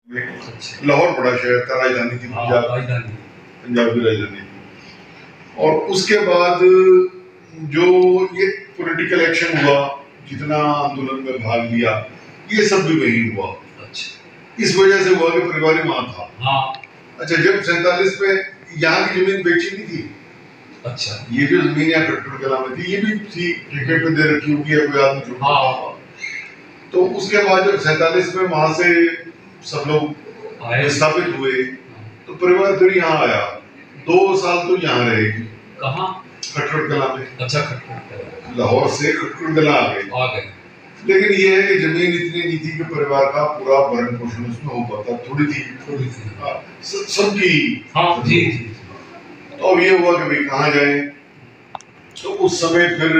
लाहौर बड़ा शहर था, राजधानी थी, पंजाब की राजधानी थी। और उसके बाद जो ये पॉलिटिकल एक्शन हुआ, जितना आंदोलन में भाग लिया, ये सब भी वही हुआ। अच्छा। इस वजह से हुआ कि परिवार वहां था। हाँ। अच्छा, जब 47 में यहाँ की जमीन बेची नहीं थी। अच्छा। ये जो जमीन यहाँ खट्टर कला में थी, ये भी थी ठेके पे दे रखी होगी, कोई आदमी छोड़। हाँ। तो उसके बाद जब 47 में वहां से सब लोग स्थापित हुए, तो परिवार फिर यहाँ आया। 2 साल तो यहाँ रहेगी। कहाँ? खट्टर कला में। अच्छा, खट्टर लाहौर से खट्टर कला आ गए। लेकिन ये है कि जमीन इतनी नहीं थी कि परिवार का पूरा भरण पोषण उसमें हो पाता, थोड़ी थी सबकी। हाँ जी। तो अब ये हुआ कि भाई कहाँ जाए। तो उस समय फिर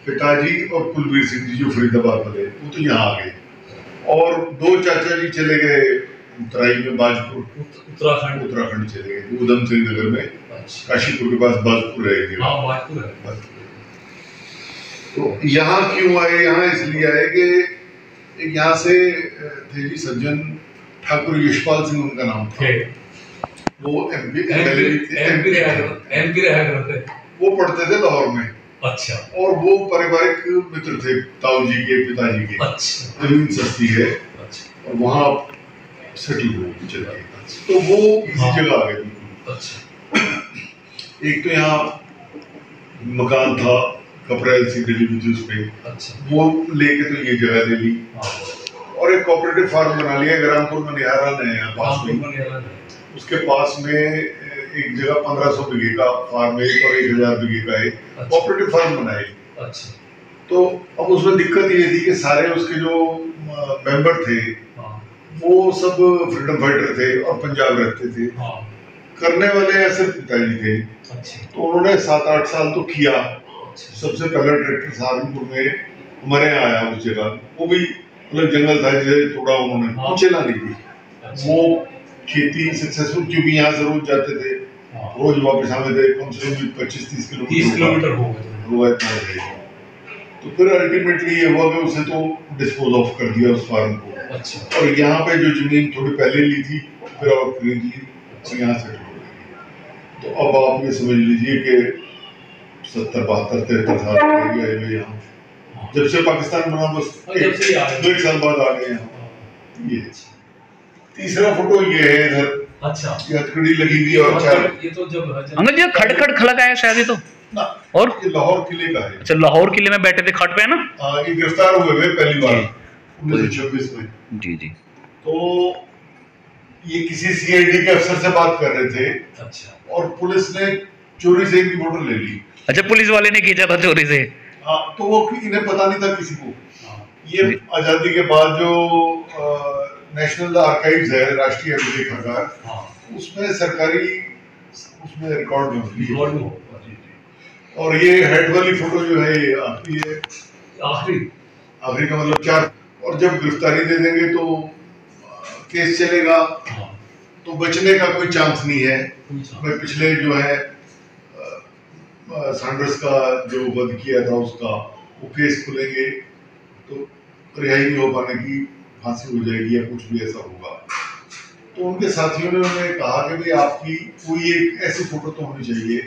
पिताजी और कुलबीर सिंह जी जो फरीदाबाद वाले, वो तो यहाँ आ गए। और 2 चाचा जी चले गए तराई में, बाजपुर, उत्तराखंड चले गए, उधम सिंह नगर में। काशीपुर के पास बाजपुर है। तो यहाँ क्यों आए? यहाँ इसलिए आए कि यहाँ से थे जी सज्जन ठाकुर यशपाल सिंह उनका नाम था। वो एमपी वो पढ़ते थे लाहौर में। अच्छा। और वो पारिवारिक मित्र थे ताऊ जी के, पिताजी के। अच्छा। जमीन सस्ती है। अच्छा। और वहाँ सेटल हो चले। तो वो इसी जगह आ गए। अच्छा। एक तो यहाँ मकान था, कपड़ेल सी डली हुई थी उसपे। अच्छा। वो लेके तो ये जगह ले ली। और एक कोऑपरेटिव फार्म बना लिया ग्रामपुर में, निहारा नया पास में। उसके पास में एक जगह 1500 बीघे का फार्म है और 1000 बीघे का है। कोऑपरेटिव फार्म बनाए। अच्छा। तो अब उसमें दिक्कत ये थी कि सारे उसके जो मेंबर थे, वो सब फ्रीडम फाइटर थे और पंजाब रहते थे। करने वाले सिर्फ पिताजी थे। अच्छा। तो उन्होंने 7-8 साल तो किया। अच्छा। सबसे पहला ट्रैक्टर सहारनपुर में हमारे यहाँ आया उस जगह, वो भी मतलब जंगल था जिसे थोड़ा उन्होंने चला नहीं थी। अच्छा। वो खेती सक्सेसफुल, क्योंकि यहाँ से रोज जाते थे, रोज वापस आते थे, कम से कम 25-30 किलोमीटर हो गए। तो फिर अल्टीमेटली ये हुआ कि उसे तो डिस्पोज ऑफ कर दिया उस फार्म को। अच्छा। और यहाँ पे जो जमीन थोड़ी पहले ली थी, फिर और खरीद ली और यहाँ से। तो अब आप ये समझ लीजिए कि 70-72-73 साल हो गए यहाँ, जब से पाकिस्तान बना, बस 2 साल बाद आ गए यहाँ। ये तीसरा फोटो ये है इधर। अच्छा। ये हथकड़ी लगी हुई है। और ये तो जब अंकल जी खड़खड़ खड़क आया शायद ये तो ना, और ये लाहौर किले का है। अच्छा, लाहौर किले में बैठे थे खट पे ना। ये गिरफ्तार हुए थे पहली बार 1926 में। जी जी। तो ये किसी सीआईडी के अफसर से बात कर रहे थे। अच्छा। और पुलिस ने चोरी से इनकी फोटो ले ली। अच्छा, पुलिस वाले ने खींचा था चोरी से। हाँ, तो वो इन्हें पता नहीं था किसी को। ये आजादी के बाद जो नेशनल आर्काइव्स है, राष्ट्रीय अभिलेखागार, उसमें सरकारी उसमें रिकॉर्ड में। और ये हेड वाली फोटो जो है ये आखिरी है। आखिरी का मतलब 4। और जब गिरफ्तारी दे देंगे तो केस चलेगा, तो बचने का कोई चांस नहीं है। मैं पिछले जो है सैंडर्स का जो वध किया था उसका वो केस खुलेंगे तो रिहाई नहीं हो पाने की, फांसी हो जाएगी या कुछ भी ऐसा होगा। तो उनके साथियों ने उन्हें कहा कि भाई आपकी कोई एक ऐसी फोटो तो होनी चाहिए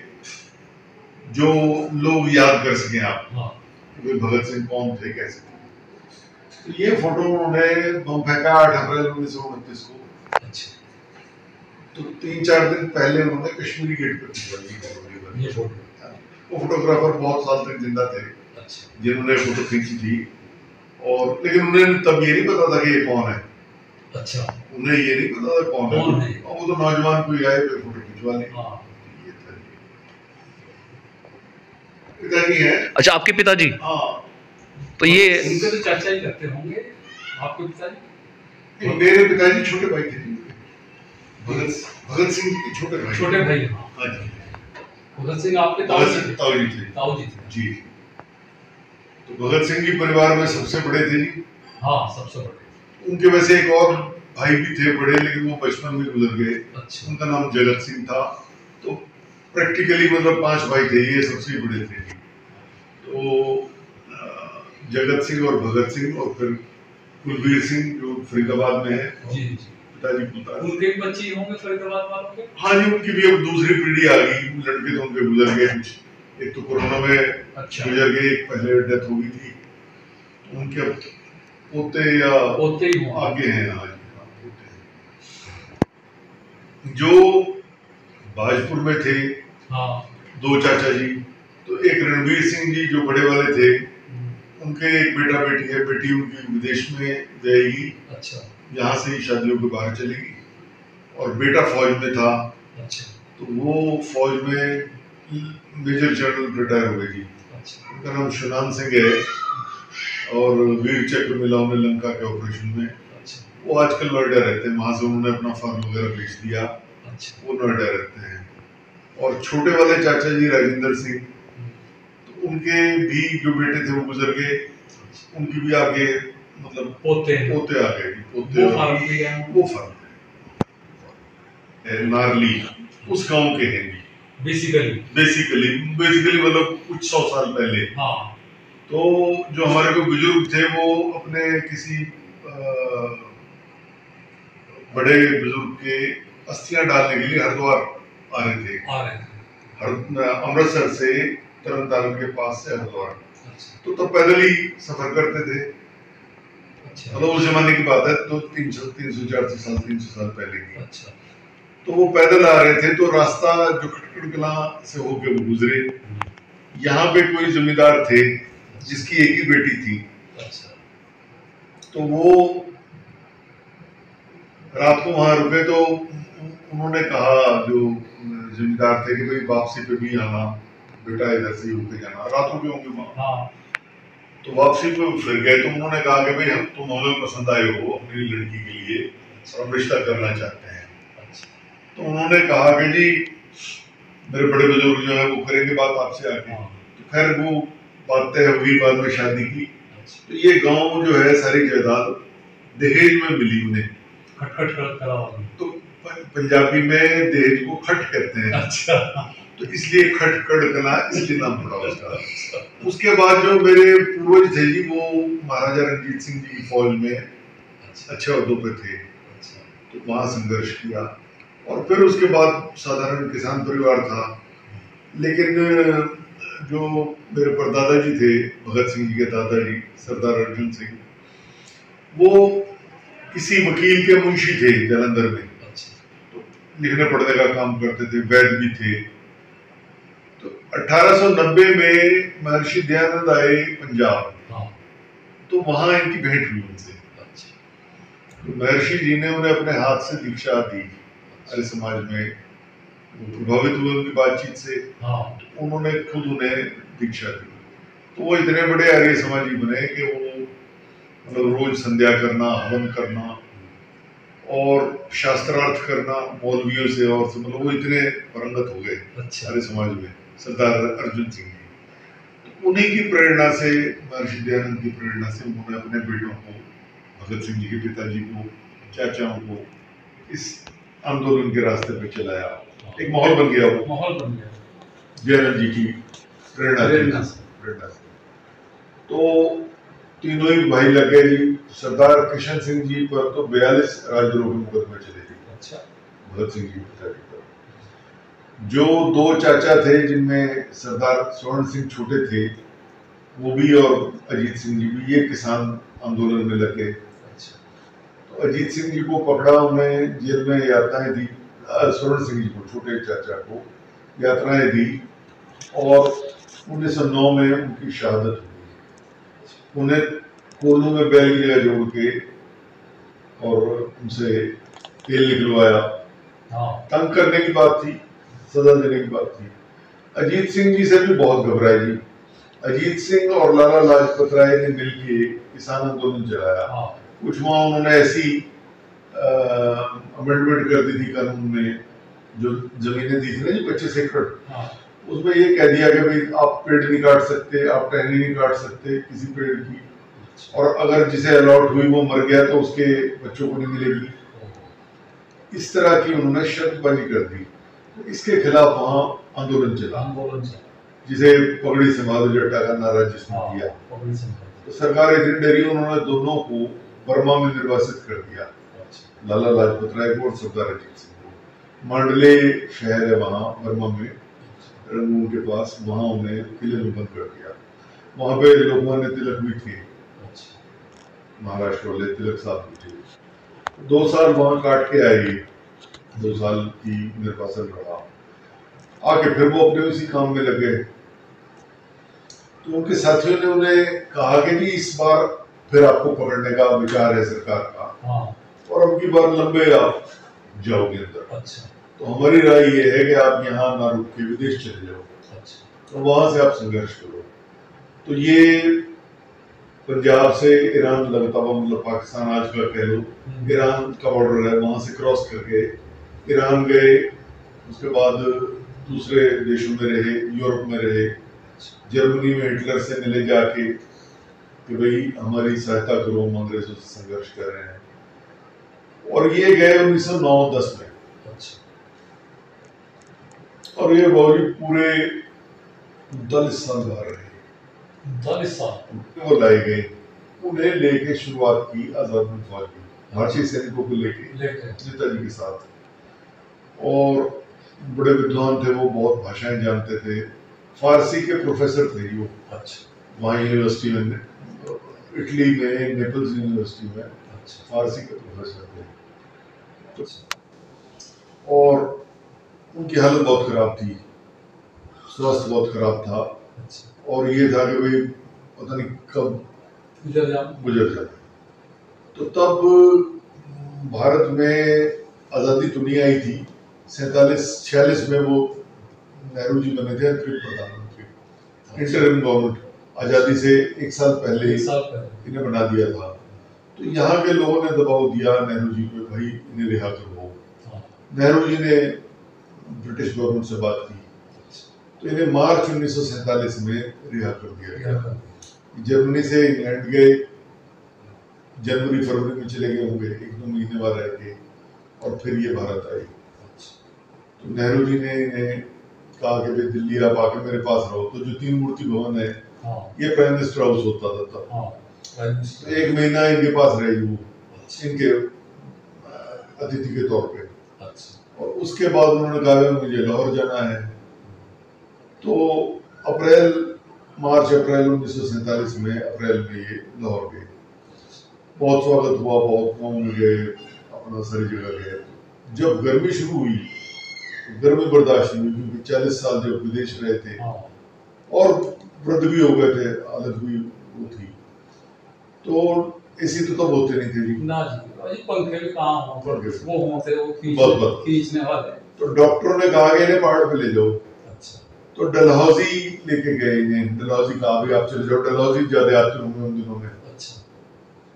जो लोग याद कर सकें आप। हाँ। भगत सिंह कौन थे, कैसे थे। तो ये फोटो उन्होंने बम फेंका 8 अप्रैल 1929 को। अच्छा। तो 3-4 दिन पहले उन्होंने कश्मीरी गेट पर खिंचवाई ये फोटो। वो फोटोग्राफर बहुत साल तक जिंदा थे। अच्छा। जिन्होंने फोटो खींची थी। और लेकिन उन्हें तब ये नहीं पता था कि ये कौन है। अच्छा। उन्हें ये नहीं पता था कौन है। और वो तो नौजवान कोई आए पे फोटो खिंचवा ली। पिताजी है। अच्छा, आपके पिताजी। हाँ। तो ये इनके तो चाचा ही लगते होंगे आपके पिताजी। मेरे पिताजी छोटे भाई थे, भगत सिंह के छोटे भाई। हाँ जी। भगत सिंह आपके ताऊ जी थे। जी। तो भगत सिंह जी परिवार में सबसे बड़े थे जी। हाँ, सबसे बड़े। उनके वैसे एक और भाई भी थे बड़े, लेकिन वो बचपन में गुजर गए। अच्छा। उनका नाम जगत सिंह था। तो प्रैक्टिकली मतलब 5 भाई थे, ये सबसे बड़े थे। तो जगत सिंह और भगत सिंह और फिर कुलबीर सिंह जो फरीदाबाद में है। जी। पिताजी पुता। उनके बच्चे होंगे फरीदाबाद वालों के? हाँ जी, उनकी भी अब दूसरी पीढ़ी आ गई, लड़के तो उनके गुजर गए कुछ, एक तो कोरोना में गुजर गए, एक पहले डेथ हो गई थी, उनके अब पोते या पोते ही आगे हैं। हाँ जी, जो भाजपुर में थे दो चाचा जी, तो एक रणवीर सिंह जी जो बड़े वाले थे, उनके एक बेटा बेटी है, बेटी उनकी विदेश में जाएगी, यहाँ से ही शादियों के बाहर चलेगी, और बेटा फौज में था, तो वो फौज में मेजर जनरल रिटायर हो गए जी। उनका नाम शुनान सिंह है, और वीर चक्र मिला उन्हें लंका के ऑपरेशन में। वो आजकल नोएडा रहते हैं, वहां से उन्होंने अपना फार्म वगैरह बेच दिया, वो नोएडा रहते हैं। और छोटे वाले चाचा जी राजेंद्र सिंह, तो उनके भी जो बेटे थे वो गुजर गए, उनकी भी आगे मतलब पोते आ गए, पोते वो फार्म नारली उस गांव के हैं बेसिकली मतलब कुछ 100 साल पहले। तो जो हमारे को बुजुर्ग थे वो अपने किसी बड़े बुजुर्ग के अस्थियां डालने के लिए हरिद्वार आ रहे थे, अमृतसर से तरन तारण के पास से हरिद्वार, तो तब पैदल ही सफर करते थे। मतलब उस जमाने की बात है, तो 300-400 साल 300 साल पहले की। तो वो पैदल आ रहे थे, तो रास्ता जो खटखड़ कला से होके वो गुजरे, यहाँ पे कोई जमींदार थे जिसकी एक ही बेटी थी, तो वो रात को वहां रुके, तो उन्होंने कहा जो जमींदार थे कि भाई वापसी पे भी आना, बेटा इधर से होके जाना, रात को भी होंगे वहां। तो वापसी पे फिर गए, तो उन्होंने कहा कि भाई तुम हमें पसंद आए हो अपनी लड़की के लिए, और रिश्ता करना चाहते हैं। तो उन्होंने कहा कि जी मेरे बड़े बुजुर्ग जो है वो करेंगे बात आपसे आके। तो खैर वो बात तय हुई, बाद में शादी की। तो ये गांव जो है सारी जायदाद दहेज में मिली उन्हें। तो पंजाबी में दहेज को खट कहते हैं, तो इसलिए खटखड़ कला इसलिए नाम पड़ा उसका। उसके बाद जो मेरे पूर्वज थे जी, वो महाराजा रणजीत सिंह जी की फौज में अच्छे ओहदों पे थे, तो वहां संघर्ष किया, और फिर उसके बाद साधारण किसान परिवार था। लेकिन जो मेरे परदादा जी थे, भगत सिंह जी के दादाजी सरदार अर्जुन सिंह, वो किसी वकील के मुंशी थे जालंधर में, तो लिखने पढ़ने का काम करते थे, वैद्य भी थे। तो 1890 में महर्षि दयानंद आए पंजाब, तो वहां इनकी भेंट हुई उनसे। तो महर्षि जी ने उन्हें अपने हाथ से दीक्षा दी, आर्य समाज में प्रभावित हुए उनकी बातचीत से, तो उन्होंने खुद उन्हें दीक्षा दी। तो वो इतने बड़े आर्य समाजी बने कि वो मतलब रोज संध्या करना, हवन करना और शास्त्रार्थ करना मौलवियों से, और से मतलब वो इतने परंगत हो गए आर्य समाज में, सरदार अर्जुन सिंह जी। तो उन्हीं की प्रेरणा से, महर्षि दयानंद की प्रेरणा से, उन्होंने अपने बेटों को, भगत सिंह जी के पिताजी को, चाचाओं को इस आंदोलन के रास्ते पे चलाया। एक माहौल बन गया, वो दयानंद जी की प्रेरणा से। तो तीनों ही भाई लग गए जी। सरदार किशन सिंह जी पर तो 42 राजद्रोह के मुकदमे चले थे, भगत सिंह जी पिताजी पर। जो दो चाचा थे जिनमें सरदार स्वर्ण सिंह छोटे थे, वो भी, और अजीत सिंह जी भी, ये किसान आंदोलन में लगे। तो अजीत सिंह जी को पकड़ा, उन्हें जेल में यातनाएं दी, स्वर्ण सिंह जी को, छोटे चाचा को यातनाएं दी, और 1909 में उनकी शहादत हुई। उन्हें कोल्हू में बैल की जगह जोड़ के और उनसे तेल निकलवाया, तंग करने की बात थी, सजा देने की बात थी। अजीत सिंह जी से भी बहुत घबराए जी। अजीत सिंह और लाला लाजपत राय ने मिलकर किसान आंदोलन चलाया। कुछ वहां उन्होंने ऐसी अमेंडमेंट कर दी थी कानून में, जो जमीनें दी थी ना जी 25 एकड़, उसमें ये कह दिया कि भाई आप पेड़ नहीं काट सकते, आप टहनी नहीं काट सकते किसी पेड़ की, और अगर जिसे अलॉट हुई वो मर गया तो उसके बच्चों को नहीं मिलेगी। इस तरह की उन्होंने शर्तबंदी कर दी। तो इसके खिलाफ वहां आंदोलन चला, जिसे पगड़ी संभालो जट्टा का नारा जिसने दिया। तो सरकार इतनी डरी, उन्होंने दोनों को बर्मा में निर्वासित कर दिया। लाला लाजपत राय को और सरदार अजीत सिंह को। मांडले शहर है वहाँ बर्मा में, रंगून के पास, वहाँ उन्हें किले में बंद कर दिया। वहाँ पे लोकमान्य तिलक भी थे, महाराष्ट्र वाले तिलक साहब भी थे। 2 साल वहाँ काट के आए, 2 साल की निर्वासन रहा, आके फिर वो अपने उसी काम में लगे। तो उनके साथियों ने उन्हें कहा कि जी इस बार फिर आपको पकड़ने का विचार है सरकार का, और अब की बार लंबे आप जाओगे अंदर। अच्छा। तो हमारी राय ये है कि आप यहाँ ना रुक के विदेश चले जाओ। अच्छा। तो वहां से आप संघर्ष करो। तो ये पंजाब से ईरान लगता हुआ, मतलब पाकिस्तान आज का कह लो, ईरान का बॉर्डर है, वहां से क्रॉस करके ईरान गए। उसके बाद दूसरे देशों में रहे, यूरोप में रहे, जर्मनी में हिटलर से मिले जाके कि भाई हमारी सहायता करो, हम अंग्रेजों से संघर्ष कर रहे हैं। और ये गए 1909-10 में। अच्छा। और ये बावजूद पूरे 40 साल बाहर रहे। 40 साल वो लाए गए, उन्हें लेके शुरुआत की आजाद हिंद फौज की, भारतीय सैनिकों को लेके नेताजी के साथ। और बड़े विद्वान थे वो, बहुत भाषाएं जानते थे, फारसी के प्रोफेसर थे वो। अच्छा। वहाँ यूनिवर्सिटी में, इटली में, नेपल्स यूनिवर्सिटी में फारसी के प्रोफेसर थे। और उनकी हालत बहुत खराब थी, स्वास्थ्य बहुत खराब था। और ये था कि भाई पता नहीं कब गुजर जाए। तो तब भारत में आज़ादी तो नहीं आई थी। 47-46 में वो नेहरू जी बने थे प्रधानमंत्री, इंटरिम गवर्नमेंट, आज़ादी से 1 साल पहले इन्हें बना दिया था। तो यहाँ के लोगों ने दबाव दिया नेहरू जी पे, भाई इन्हें रिहा करो। नेहरू जी ने ब्रिटिश गवर्नमेंट से बात की, तो इन्हें मार्च 1947 में रिहा कर दिया गया। जर्मनी से इंग्लैंड गए, जनवरी फरवरी में चले गए होंगे, 1-2 महीने बाद रह के, और फिर ये भारत आई। तो नेहरू जी ने इन्हें कहा कि भाई दिल्ली आप आके मेरे पास रहो। तो जो 3 मूर्ति भवन है, ये प्राइम मिनिस्टर हाउस होता था तब। तो 1 महीना इनके पास रहे वो, इनके अतिथि के तौर पे। और उसके बाद उन्होंने कहा मुझे लाहौर जाना है। तो मार्च अप्रैल 1947 में अप्रैल में ये लाहौर गए। बहुत स्वागत हुआ, बहुत गाँव में गए, अपना सारी जगह गए। जब गर्मी शुरू हुई, गर्मी बर्दाश्त नहीं हुई, क्योंकि 40 साल जब विदेश रहे थे और वृद्ध भी हो गए थे, हालत भी वो थी। तो एसी तो तब होते नहीं थे जी, ना जी, पंखे भी कहाँ होते, वो होते वो खींचने वाले। तो डॉक्टरों ने कहा कि इन्हें पहाड़ पे ले जाओ। अच्छा। तो डलहौजी लेके गए इन्हें, डलहौजी कहा भी आप चले जाओ। डलहौजी ज्यादा आते होंगे उन दिनों में। अच्छा।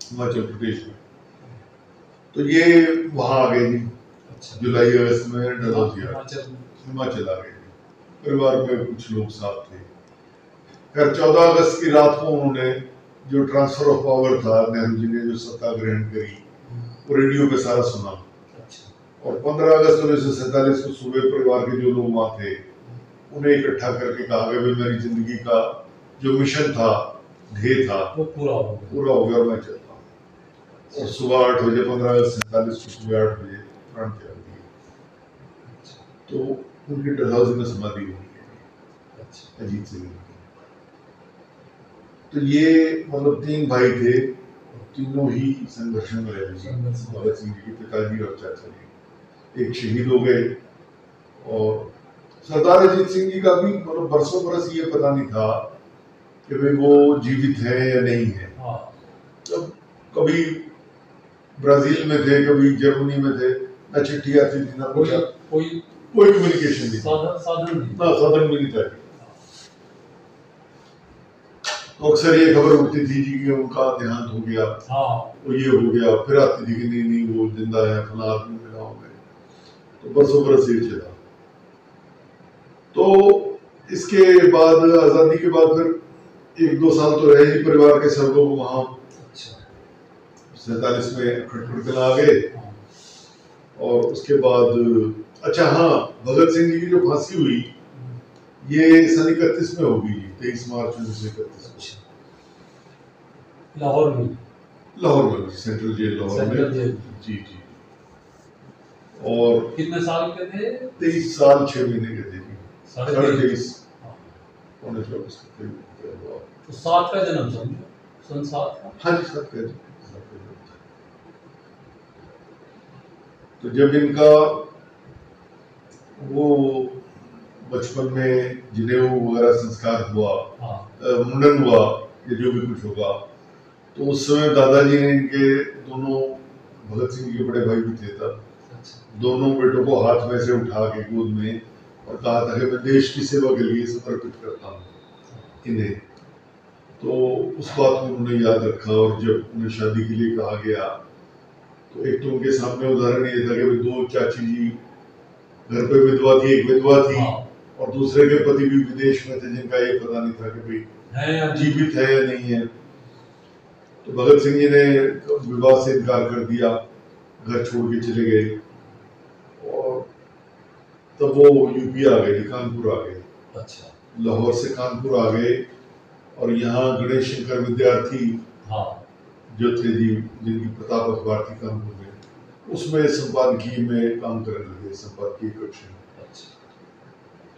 हिमाचल प्रदेश में। तो ये वहां आ गए जी। अच्छा। जुलाई अगस्त में डलहौजी हिमाचल आ गए। परिवार में कुछ लोग साथ थे। फिर 14 अगस्त की रात को उन्होंने जो ट्रांसफर ऑफ पावर था, नेहरू जी ने जो सत्ता ग्रहण करी, वो रेडियो पे सारा सुना। अच्छा। और 15 अगस्त 1947 को सुबह परिवार के जो लोग वहां थे उन्हें इकट्ठा करके कहा कि मेरी जिंदगी का जो मिशन था, ध्येय था, वो पूरा हो गया और मैं चलता हूँ। और सुबह 8 बजे 15 अगस्त 47 को सुबह 8 बजे प्राण त्याग दिए। तो उनकी डलहौजी में समाधि हुई। अच्छा। अजीत सिंह। तो ये मतलब 3 भाई थे, तीनों ही संघर्ष में रहे। भगत सिंह जी के पिताजी और चाचा जी, एक शहीद हो गए। और सरदार अजीत सिंह जी का भी मतलब बरसों बरस ये पता नहीं था कि भाई वो जीवित है या नहीं है। जब कभी ब्राजील में थे, कभी जर्मनी में थे, ना चिट्ठी आती थी, ना कोई कम्युनिकेशन नहीं, साधन भी नहीं था। तो अक्सर ये खबर उठती थी जी कि उनका देहांत हो गया, वो ये हो गया, फिर आती थी कि नहीं वो जिंदा है, फला आदमी मिला हो गए। तो बरसों बरस ये चला। तो इसके बाद आजादी के बाद फिर 1-2 साल तो रहे ही परिवार के सब लोग वहां। 47 में खटखड़ आ गए। और उसके बाद अच्छा हाँ, भगत सिंह जी की जो फांसी हुई ये सन 31 में होगी, 23 मार्च 1931 लाहौर में सेंट्रल जेल लाहौर में। जी। और कितने साल के थे? 23 साल 6 महीने के थे जी। 23.5 हाँ। पौने 24 के करीब हुआ। तो 7 का जन्म समझो, सन 7 का। हाँ जी, 7 का जन्म। तो जब इनका वो बचपन में जनेऊ वगैरह संस्कार हुआ, मुंडन हुआ, या जो भी कुछ होगा, तो उस समय दादाजी ने इनके दोनों, भगत सिंह के बड़े भाई भी थे तब, दोनों बेटों को हाथ में से उठा के गोद में और कहा था कि मैं देश की सेवा के लिए समर्पित करता हूँ इन्हें। तो उस बात को उन्होंने याद रखा, और जब उन्हें शादी के लिए कहा गया तो एक तो उनके सामने उदाहरण ये था कि 2 चाची जी घर पे विधवा थी, एक विधवा थी, और दूसरे के पति भी विदेश में थे जिनका ये पता नहीं था कि भाई जीवित है या नहीं है। तो भगत सिंह जी ने विवाह से इनकार कर दिया, घर छोड़ के चले गए, और तब वो यूपी आ गए, कानपुर आ गए। अच्छा। लाहौर से कानपुर आ गए, और यहाँ गणेश शंकर विद्यार्थी जो थे जी, जिनकी प्रताप अखबार थी कानपुर में, उसमें संपादकीय में काम करने लगे, संपादकीय कक्ष में।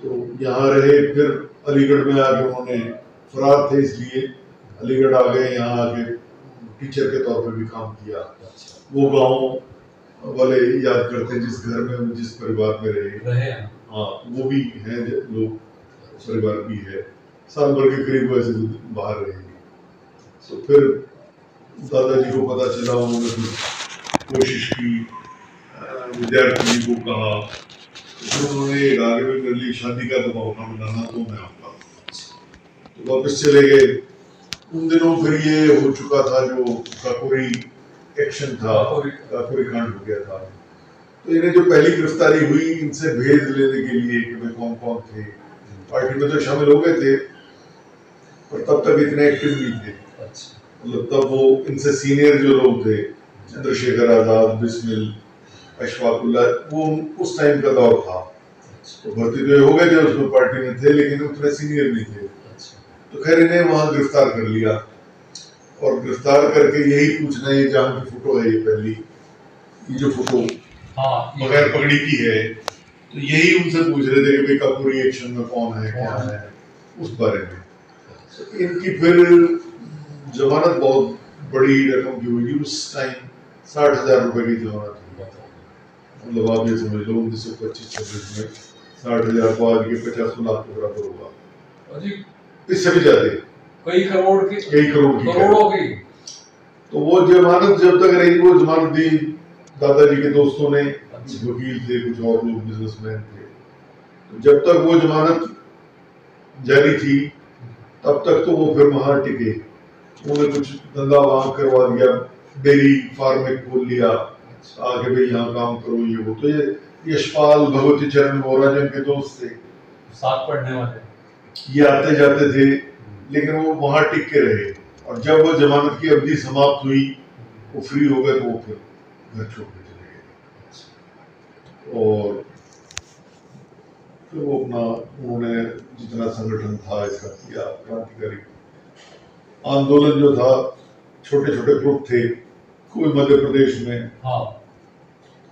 तो यहाँ रहे, फिर अलीगढ़ में आके उन्होंने, फरार थे इसलिए अलीगढ़ आ गए, यहाँ आके टीचर के तौर पर भी काम किया। वो गांव वाले याद करते हैं जिस घर में, जिस परिवार में रहे। हाँ, वो भी हैं लोग, परिवार भी है, साल भर के करीब वैसे बाहर रहेंगे। तो फिर दादाजी को पता चला, उन्होंने कोशिश की, विद्यार्थी जी को कहा, तो उन्होंने कहा कि मेरे लिए शादी का बहाना बनाना, तो मैं आऊँगा। तो वापस चले गए। उन दिनों फिर ये हो चुका था जो काकोरी एक्शन था, काकोरी कांड हो गया था। तो इन्हें जो पहली गिरफ्तारी हुई, इनसे भेद लेने के लिए कि वे कौन कौन थे, पार्टी में तो शामिल हो गए थे पर तब तक इतने एक्टिव नहीं थे। मतलब तब वो इनसे सीनियर जो लोग थे, चंद्रशेखर आजाद, बिस्मिल, अशफाकुल्ला, वो उस टाइम का दौर था। तो भर्ती तो हो गए थे उसमें, पार्टी में थे, लेकिन उतने सीनियर नहीं थे। तो खैर इन्हें वहां गिरफ्तार कर लिया, और गिरफ्तार करके यही पूछना है, जहाँ की फोटो है ये पहली, ये जो फोटो बगैर पगड़ी की है, तो यही उनसे पूछ रहे थे कि भाई काकोरी एक्शन में कौन है, क्या है, उस बारे में। तो इनकी फिर जमानत बहुत बड़ी रकम की हुई उस टाइम, 60,000 रुपए की जमानत हुई। मतलब आप ये समझ लो 1925-26 में 60,000 को आज के 50 लाख के बराबर होगा, इससे भी ज्यादा, कई करोड़ की। तो वो जमानत जब तक रही, वो जमानत दी दादाजी के दोस्तों ने, वकील थे, कुछ और लोग बिजनेसमैन थे। तो जब तक वो जमानत जारी थी तब तक तो वो फिर वहां टिके। उन्होंने कुछ धंधा वहां करवा दिया, डेयरी फार्म में खोल लिया, आके भाई यहाँ काम करो, ये वो। तो ये यशपाल, भगवती चरण वोरा, जिनके दोस्त थे, साथ पढ़ने वाले, ये आते जाते थे, लेकिन वो वहां टिक के रहे। और जब वो जमानत की अवधि समाप्त हुई, वो फ्री हो गए, तो वो फिर घर छोड़ के चले गए। और फिर वो अपना, उन्होंने जितना संगठन था इसका किया, क्रांतिकारी आंदोलन जो था, छोटे छोटे ग्रुप थे, कोई मध्य प्रदेश में,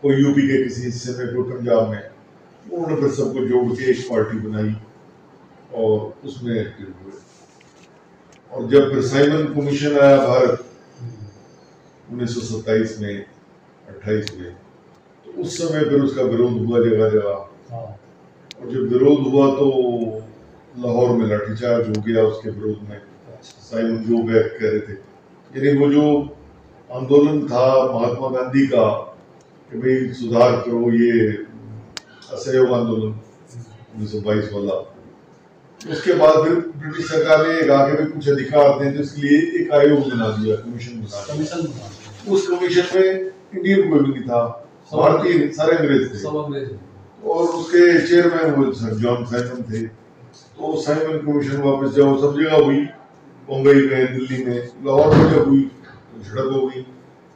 कोई यूपी के किसी हिस्से में, कोई पंजाब में। उन्होंने फिर सबको जोड़ के एक पार्टी बनाई और उसमें एक्टिव हुए। और जब फिर साइमन कमीशन आया भारत 1927 में, 28 में, तो उस समय फिर उसका विरोध हुआ जगह जगह। और जब विरोध हुआ तो लाहौर में लाठीचार्ज हो गया उसके विरोध में। साइमन जो बैक कह रहे थे, यानी वो जो आंदोलन था महात्मा गांधी का कि भाई सुधार करो, ये असहयोग आंदोलन 1922 वाला, उसके बाद फिर ब्रिटिश सरकार ने कहा कि कुछ अधिकार दें, तो इसके लिए एक आयोग बना दिया, कमीशन बना दिया। उस कमीशन में इंडियन कोई भी नहीं था, भारतीय सारे अंग्रेज थे, और उसके चेयरमैन वो सर जॉन साइमन थे। तो साइमन कमीशन वापस जाओ, सब जगह हुई, मुंबई में, दिल्ली में, लाहौर में जब हुई तो झड़प हो गई।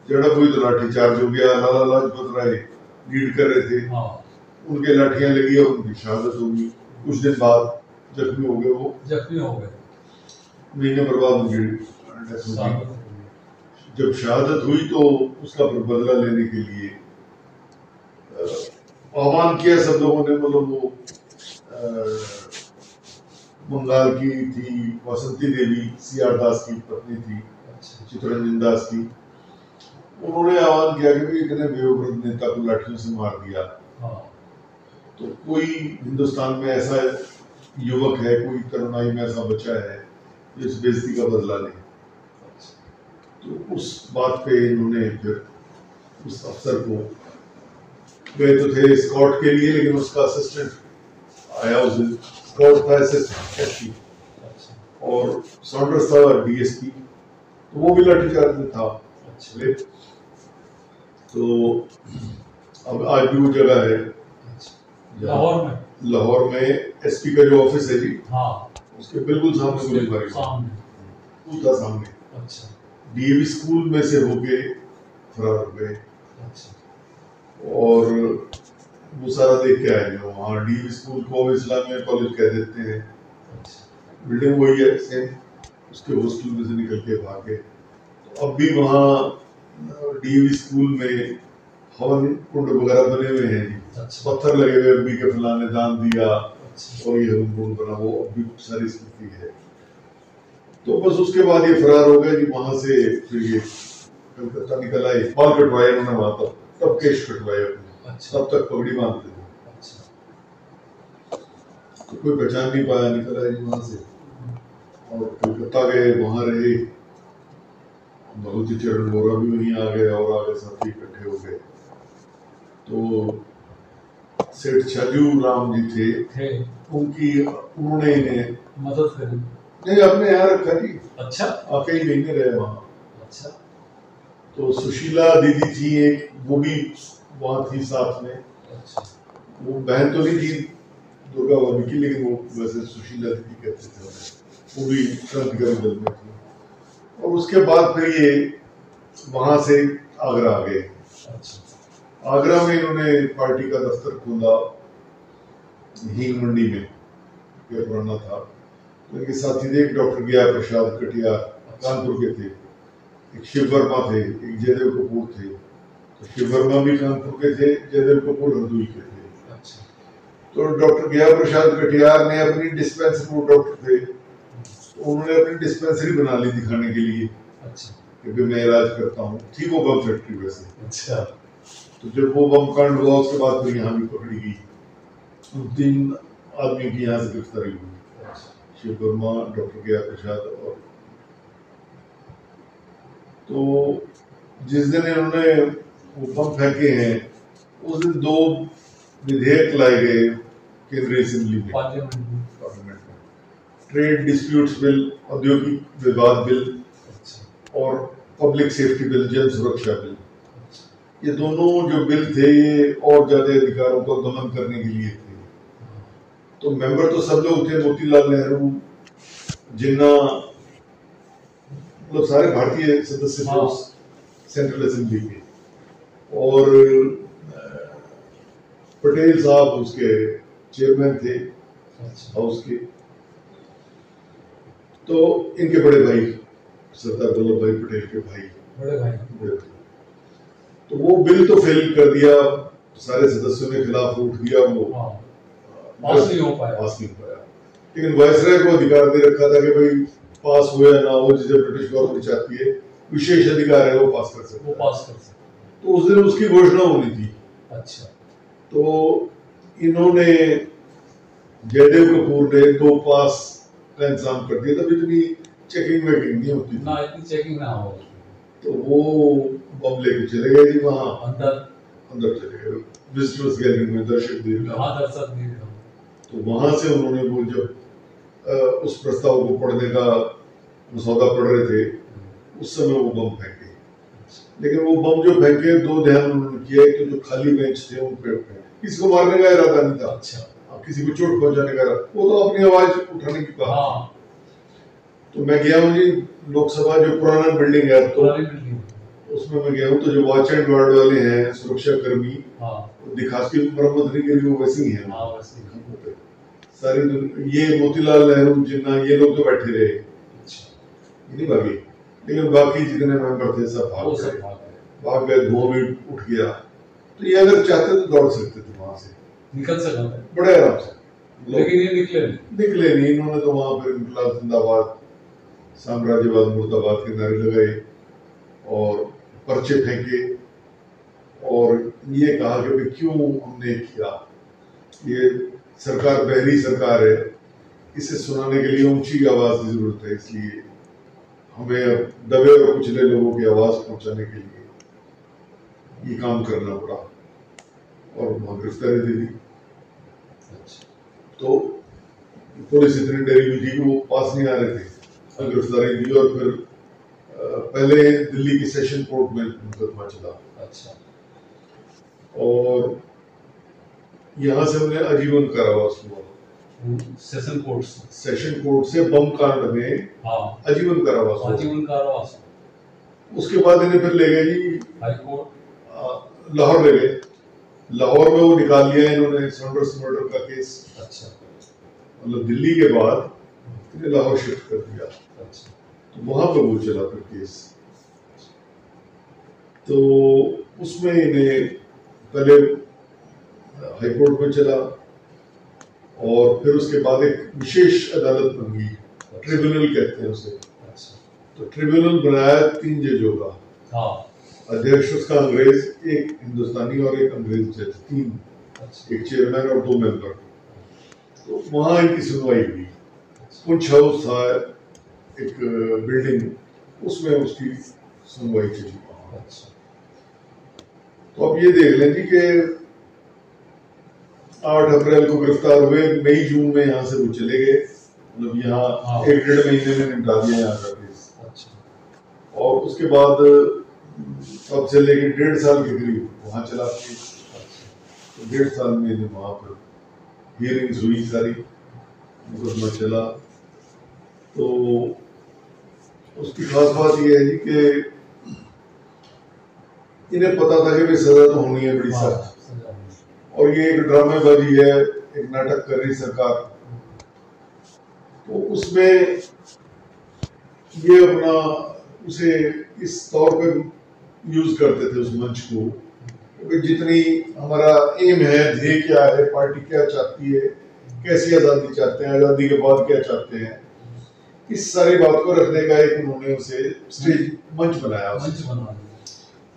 झड़प हुई तो लाठीचार्ज हो गया। लाला लाजपत राय लीड कर रहे थे, उनके लाठियां लगी और उनकी शहादत हो गई। कुछ दिन बाद जख्मी हो गए, वो जख्मी हो गए, महीने भर बाद उनकी डेथ हो गई। जब शहादत हुई तो उसका फिर बदला लेने के लिए आह्वान किया सब लोगों ने, मतलब वो बंगाल की थी वासंती देवी, CR दास की पत्नी थी, चित्तरंजन दास की, उन्होंने आह्वान किया कि इतने वयोवृद्ध नेता को लाठियों से मार दिया, तो कोई हिंदुस्तान में ऐसा युवक है, कोई तरुणाई में ऐसा बच्चा है जो इस बेइज्जती का बदला ले। तो उस बात पे इन्होंने फिर उस अफसर को, गए तो थे स्काउट के लिए, लेकिन उसका असिस्टेंट आया उस दिन, स्काउट था SSP, और सॉन्डर्स था DSP, तो वो भी लाठीचार्ज में था। तो अब आज भी वो जगह है लाहौर में SP का जो ऑफिस है जी, उसके बिल्कुल सामने गोली मारी, था सामने। DAV स्कूल में से होके फरार हो गए, और वो सारा देख के आए हैं वहाँ। DAV स्कूल को इस्लामिया कॉलेज कह देते हैं, बिल्डिंग वही है सेम, उसके हॉस्टल में से निकल के भागे। तो अब भी वहाँ DAV स्कूल में हवन कुंड वगैरह बने हुए हैं जी, पत्थर लगे हुए, अभी के फलाने दान दिया और ये हवन कुंड बना, वो अभी सारी स्थिति है। तो बस उसके बाद ये फरार हो गए जी वहां से। फिर ये कलकत्ता निकल आए, बाल कटवाए उन्होंने वहां, तब केश कटवाए, तब तक पगड़ी बांधते थे, तो कोई पहचान नहीं पाया, निकल आए जी वहां से और कलकत्ता गए, वहां रहे। भगवती चरण वोरा भी वहीं आ गए और आगे साथी इकट्ठे हो गए। तो सेठ छाजू राम जी थे, उन्होंने इन्हें मदद करी, नहीं अपने यहाँ रखा जी। अच्छा, आके ही महीने रहे वहाँ। अच्छा, तो सुशीला दीदी थी एक, वो भी वहाँ थी साथ में। अच्छा, वो बहन तो नहीं थी दुर्गा भाभी की, लेकिन वो वैसे सुशीला दीदी कहते थे उन्हें, वो भी क्रांतिकारी दल में थी। और उसके बाद फिर ये वहां से आगरा आ गए। आगरा में इन्होंने पार्टी का दफ्तर खोला, हींग मंडी में, ये पुराना था। तो इनके साथी थे एक डॉक्टर गया प्रसाद कटियार, कानपुर के थे, एक शिव वर्मा थे, एक जयदेव कपूर थे। तो शिव वर्मा भी कानपुर के थे, जयदेव कपूर हरदोई के थे। तो डॉक्टर गया प्रसाद कटियार ने अपनी डिस्पेंसरी, वो डॉक्टर थे, उन्होंने अपनी डिस्पेंसरी बना ली दिखाने के लिए, क्योंकि मैं इलाज करता हूँ। थी वो बम फैक्ट्री वैसे। अच्छा। तो जब वो बम कांड हुआ उसके बाद फिर यहाँ भी पकड़ी गई, 3 आदमी की यहाँ से गिरफ्तारी हुई, शिव वर्मा, डॉक्टर गया प्रसाद। और तो जिस दिन इन्होंने वो बम फेंके हैं, उस दिन 2 विधेयक लाए गए केंद्रीय असेंबली में, पार्लियामेंट में। ट्रेड डिस्प्यूट्स बिल, औद्योगिक विवाद बिल, और पब्लिक सेफ्टी बिल, जन सुरक्षा बिल। ये दोनों जो बिल थे ये और ज्यादा अधिकारों को दमन करने के लिए थे। तो मेंबर तो सब लोग थे, मोतीलाल नेहरू, जिन्ना, मतलब सारे भारतीय सदस्य थे उस सेंट्रल असेंबली के, और पटेल साहब उसके चेयरमैन थे हाउस के। तो इनके बड़े भाई सरदार वल्लभ भाई पटेल के भाई, बड़े भाई। तो वो बिल तो फेल कर दिया, सारे सदस्यों ने खिलाफ वोट दिया, वो पास नहीं हो पाया। लेकिन वायसराय को अधिकार दे रखा था कि भाई पास हो या ना हो, जिसे ब्रिटिश गवर्नमेंट चाहती है, विशेष अधिकार है, वो पास कर सकते। तो उस दिन उसकी घोषणा होनी थी। अच्छा। तो इन्होंने, जयदेव कपूर ने 2 पास का इंतजाम कर दिया, तब इतनी चेकिंग वेकिंग नहीं होती ना, इतनी चेकिंग ना हो। तो वो बम लेके चले गए जी वहाँ अंदर चले गए, विजिटर्स गैलरी में, दर्शक दीर्घा। तो वहां से उन्होंने वो जब उस प्रस्ताव को पढ़ने का मसौदा पढ़ रहे थे, उस समय वो बम फेंके। लेकिन वो बम जो फेंके, 2 ध्यान उन्होंने किया कि जो खाली बेंच थे उन पे किसी को मारने का इरादा नहीं था। अच्छा। किसी को चोट पहुंचाने का, वो तो अपनी आवाज उठाने की बात। तो मैं गया हूँ जी लोकसभा, जो पुराना बिल्डिंग है, तो उसमें मैं गया हूँ। तो जो वॉच एंड गार्ड वाले हैं, सुरक्षा कर्मी, दिखास की मरम्मत नहीं करी, वो वैसे ही है सारी। ये मोतीलाल नेहरू, जिन्ना, ये लोग तो बैठे रहे, नहीं भागे। लेकिन बाकी जितने मेंबर थे सब भाग गए, धुआं भी उठ गया। तो ये अगर चाहते तो दौड़ सकते थे वहां से, निकल सकते थे बड़े आराम से, लेकिन ये निकले नहीं। इन्होंने तो वहां पर इनकलाब जिंदाबाद, साम्राज्यवाद मुर्दाबाद के नारे लगाए और पर्चे फेंके और ये कहा कि भाई क्यों हमने किया, ये सरकार बहरी सरकार है, इसे सुनाने के लिए ऊंची आवाज की जरूरत है, इसलिए हमें दबे और कुचले लोगों की आवाज पहुंचाने के लिए ये काम करना पड़ा और वहां गिरफ्तारी दे दी। तो पुलिस इतनी डरी हुई थी कि वो पास नहीं आ रहे थे, गिरफ्तारी दी और फिर पहले दिल्ली की सेशन कोर्ट में मुकदमा चला। अच्छा। और यहाँ से उन्हें आजीवन कारावास हुआ। सेशन कोर्ट से बम कांड में आजीवन कारावास। उसके बाद इन्हें फिर ले गए जी हाई कोर्ट, लाहौर ले गए। लाहौर में वो निकाल लिया इन्होंने सॉन्डर्स मर्डर का केस। अच्छा। मतलब दिल्ली के बाद इन्हें लाहौर शिफ्ट कर दिया। अच्छा। तो वहां पर वो चला फिर केस। तो उसमें इन्हें पहले हाई कोर्ट में चला और फिर उसके बाद एक विशेष अदालत बन गई, ट्रिब्यूनल कहते हैं उसे। तो ट्रिब्यूनल बनाया 3 जजों का, अध्यक्ष उसका अंग्रेज, एक हिंदुस्तानी और एक अंग्रेज जज, 3, एक चेयरमैन और 2 मेंबर। तो वहां इनकी सुनवाई हुई। पुंछ हाउस था एक बिल्डिंग, उसमें उसकी सुनवाई चली। तो अब ये देख लें जी कि 8 अप्रैल को गिरफ्तार हुए, मई जून में यहाँ से वो चले गए, मतलब यहाँ 1-1.5 महीने में निपटा दिया यहाँ का केस। अच्छा। और उसके बाद तब से लेके 1.5 साल के करीब वहाँ चला केस। तो 1.5 साल में वहाँ पर हियरिंग्स हुई, सारी मुकदमा चला। तो उसकी खास बात यह है जी कि इन्हें पता था कि सजा तो होनी है बड़ी सख्त, और ये एक ड्रामेबाजी है, एक नाटक कर रही सरकार। तो उसमें ये अपना उसे इस तौर पे यूज करते थे उस मंच को कि जितनी हमारा एम है, ध्येय क्या है, पार्टी क्या चाहती है, कैसी आज़ादी चाहते हैं, आज़ादी के बाद क्या चाहते हैं, इस सारी बात को रखने का एक उन्होंने उसे स्टेज मंच बनाया।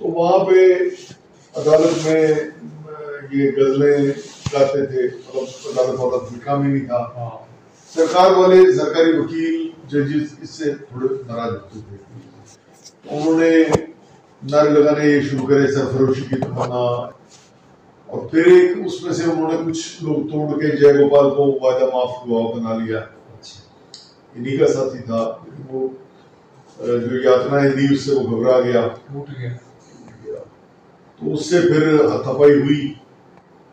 तो वहाँ पे अदालत में ये गजलें गाते थे, मतलब अदालत वाला काम ही नहीं था। सरकार वाले, सरकारी वकील, जजेस इससे थोड़े नाराज होते थे। उन्होंने नारे लगाने ये शुरू करे, सरफरोशी की तमन्ना। और फिर एक उसमें से उन्होंने कुछ लोग तोड़ के जय गोपाल को वादा माफ हुआ बना लिया। इन्हीं का साथी था, वो जो यातनाएं दी उससे वो घबरा गया, टूट गया। तो उससे फिर हाथापाई हुई।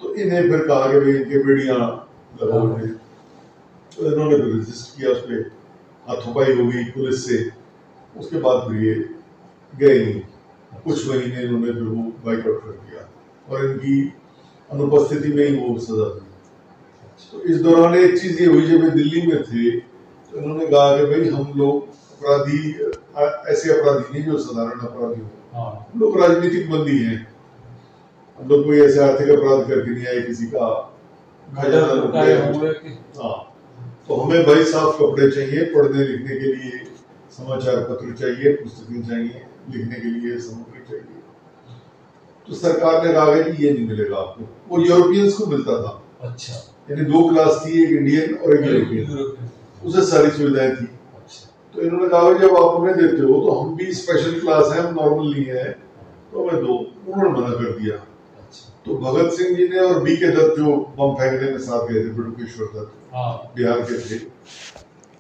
तो इन्हें फिर कहा कि भाई इनके बेड़ियां लगाओ। तो इन्होंने फिर रजिस्ट किया, उस पर हाथापाई हो गई पुलिस से। उसके बाद फिर ये गए नहीं, कुछ महीने इन्होंने फिर वो बाइकआउट कर दिया और इनकी अनुपस्थिति में ही वो सजा दी। तो इस दौरान एक चीज ये हुई, जब दिल्ली में थे तो इन्होंने कहा कि भाई हम लोग अपराधी, ऐसे अपराधी नहीं जो साधारण अपराधी हो, हम लोग राजनीतिक बंदी हैं, हम लोग कोई ऐसे आर्थिक अपराध करके नहीं आए, किसी का खजाना लूट लिया। हाँ, तो हमें भाई साफ कपड़े चाहिए, पढ़ने लिखने के लिए समाचार पत्र चाहिए, पुस्तकें चाहिए, लिखने के लिए सामग्री चाहिए। तो सरकार ने कहा कि ये नहीं मिलेगा आपको। वो यूरोपियंस को मिलता था। अच्छा। यानी 2 क्लास थी, एक इंडियन और एक यूरोपियन, उसे सारी सुविधाएं थी। तो इन्होंने कहा जब आप हमें देते हो तो हम भी स्पेशल क्लास है, हम नॉर्मल नहीं है, तो हमें दो। उन्होंने मना कर दिया। तो भगत सिंह जी ने और बी के दत्त जो बम फेंकने में साथ गए थे, बटुकेश्वर दत्त बिहार के थे,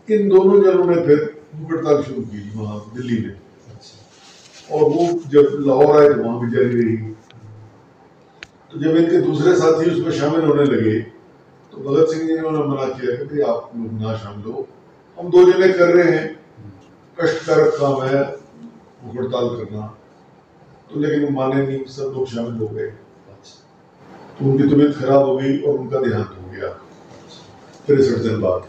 इन दोनों जनों ने फिर हड़ताल शुरू की वहां दिल्ली में। और वो जब लाहौर आए तो वहां भी जारी रही। तो जब इनके दूसरे साथी उसमें शामिल होने लगे तो भगत सिंह जी ने उन्हें मना किया कि भाई आप लोग ना शामिल हो, हम 2 जने कर रहे हैं, कष्टकारक काम है हड़ताल करना। तो लेकिन वो माने नहीं, सब लोग शामिल हो गए। तो उनकी तबीयत खराब हो गई और उनका देहांत हो गया 63 दिन बाद।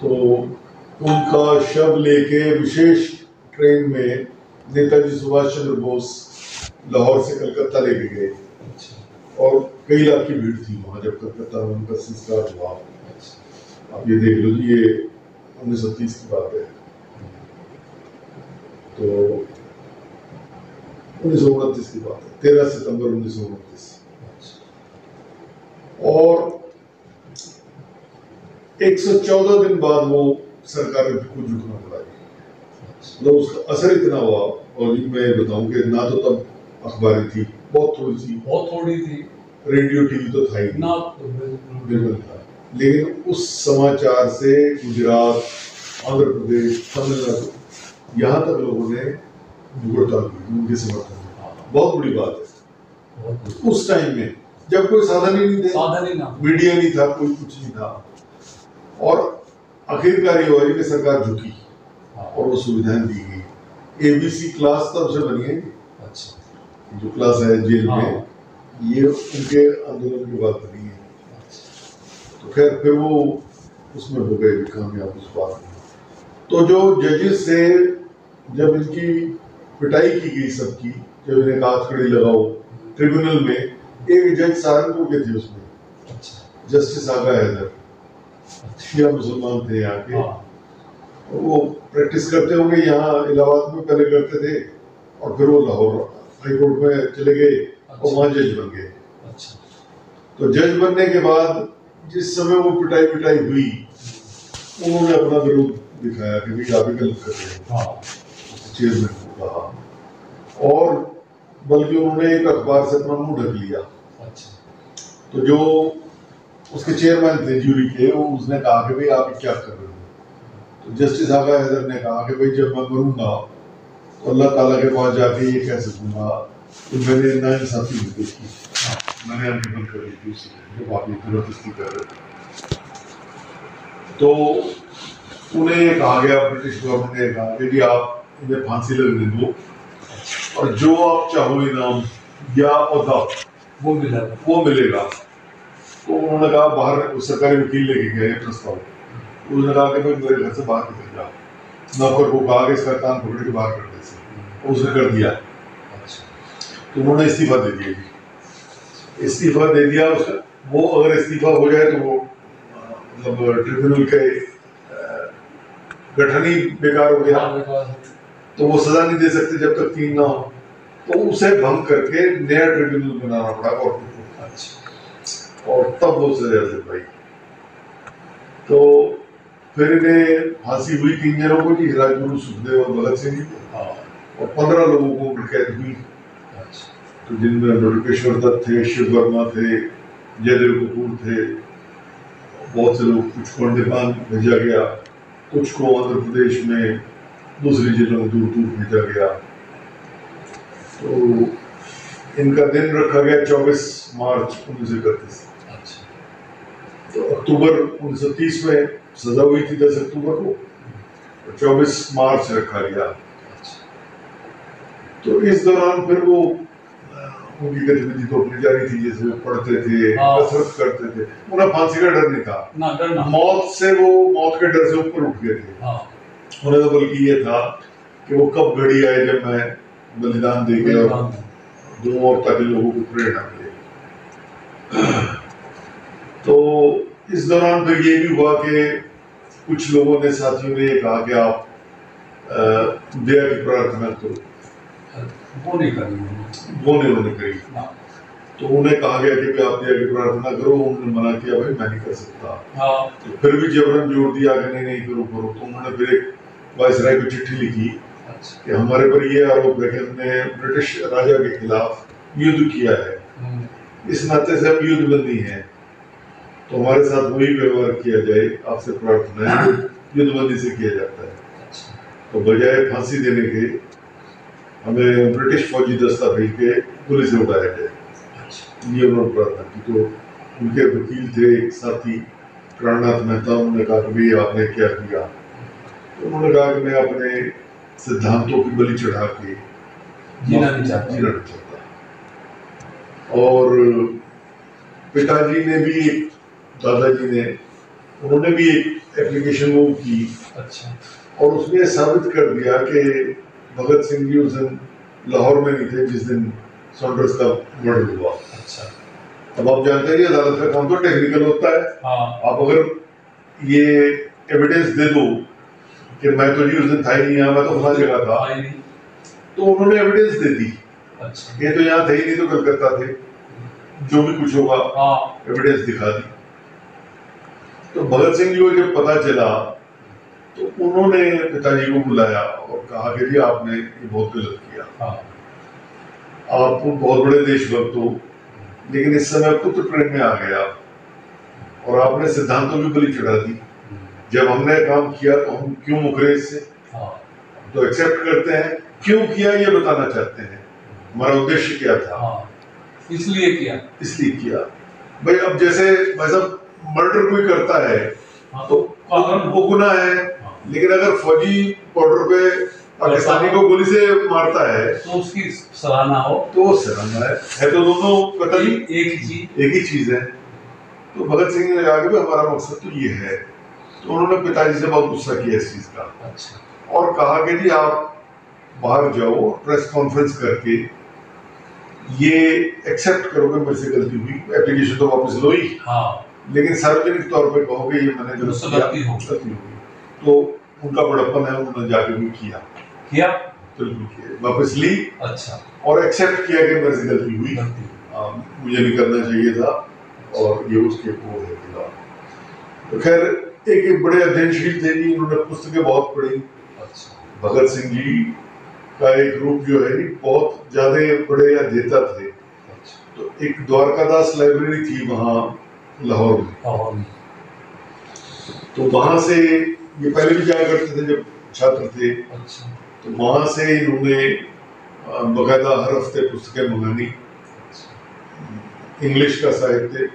तो उनका शव लेके विशेष ट्रेन में नेताजी सुभाष चंद्र बोस लाहौर से कलकत्ता लेके गए। और कई लाख की भीड़ थी वहाँ जब कलकत्ता में उनका संस्कार हुआ। आप ये देख लो जी, ये 1930 की बात है। तो 1929 की बात है, 13 सितंबर 1929। और 114 दिन बाद वो सरकार को झुकना पड़ा। मतलब उसका असर इतना हुआ, और मैं बताऊं कि ना तो तब अखबारें थी, बहुत थोड़ी थी, रेडियो टीवी तो था ही ना, बिल्कुल था। लेकिन उस समाचार से गुजरात, आंध्र प्रदेश, तमिलनाडु, यहाँ तक लोगों ने हड़ताल की उनके समर्थन में। बहुत बड़ी बात है उस टाइम में, जब कोई साधन ही नहीं थे, मीडिया नहीं था, कोई कुछ नहीं था। और आखिरकार ये हुआ कि सरकार झुकी और वो सुविधाएं दी गई। एबीसी क्लास तब से बनी है। अच्छा। जो क्लास है जेल में, ये उनके आंदोलन के बाद बनी है। तो खैर फिर वो उसमें हो गए कामयाब उस बात में। तो जो जजेस से जब इनकी पिटाई की गई सबकी, जब इन्हें काट खड़ी लगाओ ट्रिब्यूनल में, एक जज सहारनपुर के थे उसमें, जस्टिस आगा हैदर, शिया मुसलमान थे यहाँ के। वो प्रैक्टिस करते होंगे यहाँ इलाहाबाद में, पहले करते थे, और फिर वो लाहौर हाई कोर्ट में चले गए और वहाँ जज बन गए। तो जज बनने के बाद जिस समय वो पिटाई हुई, उन्होंने अपना विरोध दिखाया कि भाई आप ही गलत कर रहे हैं, चेयरमैन को कहा। और बल्कि उन्होंने एक अखबार से अपना मुंह ढक लिया। तो जो उसके चेयरमैन थे ज्यूरी के, वो उसने कहा कि भाई आप क्या कर रहे हो। तो जस्टिस आगा हैदर ने कहा कि भाई जब मैं मरूंगा तो अल्लाह ताला के पास जाके ये कह सकूंगा कि मैंने नाइंसाफी की, मैंने अनबन कर ली थी जब आप ये जबरदस्ती कर रहे थे। तो उन्हें ये कहा गया, ब्रिटिश गवर्नमेंट ने कहा कि जी आप इन्हें फांसी लगने दो, और जो आप चाहो इनाम या औहदा वो मिलेगा। तो उन्होंने कहा, बाहर सरकारी वकील लेके गए प्रस्ताव, उसने कहा कि भाई मेरे घर से बाहर निकल जाओ। नौकर को कहा कि इसका कान पकड़ के बाहर कर दे, उसने कर दिया। तो उन्होंने इस्तीफा दे दिया। इस्तीफा दे दिया उसका। वो अगर इस्तीफा हो जाए तो वो मतलब ट्रिब्यूनल के गठन ही बेकार हो गया, तो वो सजा नहीं दे सकते जब तक 3 ना हो। तो उसे भंग करके नया ट्रिब्यूनल बनाना पड़ा गवर्नमेंट को, और तब वो सजा दे पाई। तो फिर इन्हें फांसी हुई 3 जनों को, राजगुरु, सुखदेव और भगत सिंह को, और 15 लोगों को उम्र कैद हुई। तो जिनमें बटुकेश्वर दत्त थे, शिव वर्मा थे, जयदेव कपूर थे, बहुत से लोग। कुछ को अंडमान भेजा गया, कुछ को आंध्र प्रदेश में दूसरी जिलों में दूर दूर भेजा गया। तो इनका दिन रखा गया 24 मार्च 1931। तो अक्टूबर 1930 में सजा हुई थी 10 अक्टूबर को, 24 मार्च रखा गया। तो इस दौरान फिर वो उनकी गतिविधि तो अपनी जारी थी, जैसे वो पढ़ते थे, कसरत करते थे। उन्हें फांसी का डर नहीं था, मौत से वो मौत के डर से ऊपर उठ गए थे। उन्हें तो बल्कि ये था कि वो कब घड़ी आए जब मैं बलिदान देके और दूं और ताकि लोगों को प्रेरणा मिले। तो इस दौरान फिर ये भी हुआ कि कुछ लोगों ने, साथियों ने कहा कि आप दया की प्रार्थना करो। वो नहीं करी। तो उन्हें कहा गया कि आप दया की प्रार्थना करो। उन्होंने मना किया, भाई मैं नहीं कर सकता। तो फिर भी जबरन जोर दिया कि नहीं करो। तो उन्होंने फिर एक वायसराय को चिट्ठी लिखी कि हमारे पर ये आरोप है कि हमने ब्रिटिश राजा के खिलाफ युद्ध किया है, इस नाते से हम युद्धबंदी हैं, तो हमारे साथ वही व्यवहार किया जाए। आपसे प्रार्थना है, युद्धबंदी से किया जाता है। तो बजाय फांसी देने के हमें ब्रिटिश फौजी दस्ता भेज के गोली से उड़ाया जाए, ये उन्होंने प्रार्थना की। तो उनके वकील थे एक साथी प्राणनाथ मेहता, उन्होंने कहा कि भाई आपने क्या किया। तो उन्होंने कहा कि मैं अपने सिद्धांतों की बलि चढ़ा के जीना नहीं चाहता। और पिताजी ने भी, दादाजी ने, उन्होंने भी एक एप्लीकेशन मूव की। और उसने साबित कर दिया कि भगत सिंह जी उस दिन लाहौर में नहीं थे जिस दिन सॉन्डर्स का मर्डर हुआ। अच्छा। अब आप जानते हैं अदालत का काम तो टेक्निकल होता है। हाँ। आप अगर ये एविडेंस दे दो कि मैं तो जी उस दिन था ही नहीं यहाँ, मैं तो फला जगह था, तो उन्होंने एविडेंस दे दी। अच्छा। ये तो यहाँ थे ही नहीं, तो कलकत्ता थे, जो भी कुछ होगा एविडेंस दिखा दी। तो भगत सिंह जी को जब पता चला तो उन्होंने पिताजी को बुलाया और कहा कि जी आपने ये बहुत गलत किया। आप बहुत बड़े देशभक्त हो, लेकिन इस समय पुत्र प्रेम में आ गया और आपने सिद्धांतों की बलि चढ़ा दी। जब हमने काम किया तो हम क्यों मुकरे इससे, तो एक्सेप्ट करते हैं, क्यों किया ये बताना चाहते हैं, हमारा उद्देश्य क्या था, इसलिए किया। भाई अब जैसे मर्डर कोई करता है तो वो गुनाह है, लेकिन अगर फौजी बॉर्डर पे पाकिस्तानी को गोली से मारता है तो उसकी सराहना हो, तो सराहना है तो दोनों कतल एक ही चीज है। तो भगत सिंह ने कहा कि हमारा मकसद तो ये है। तो उन्होंने पिताजी से बहुत गुस्सा किया इस चीज का। अच्छा। और कहा कि जी आप बाहर जाओ, प्रेस कॉन्फ्रेंस करके ये एक्सेप्ट करो कि मेरे से गलती हुई, एप्लीकेशन तो वापस लो ही, लेकिन सार्वजनिक तौर पे कहो कि ये मैंने गलती होगी। तो उनका बड़प्पन है, उन्होंने जाके भी किया बिल्कुल किया, वापस ली। अच्छा। और एक्सेप्ट किया कि मेरे से गलती हुई, मुझे नहीं करना चाहिए था, और ये उसके वो है खिलाफ। तो खैर एक बड़े अध्ययनशील थे जी, उन्होंने पुस्तकें बहुत पढ़ी। अच्छा। भगत सिंह जी का एक ग्रुप जो है बहुत ज्यादा बड़े अध्येता थे। अच्छा। तो एक द्वारकादास लाइब्रेरी थी वहाँ लाहौर में, तो वहां से ये पहले भी जाया करते थे जब छात्र थे। अच्छा। तो वहां से इन्होंने बकायदा हर हफ्ते पुस्तकें मंगानी, इंग्लिश का साहित्य,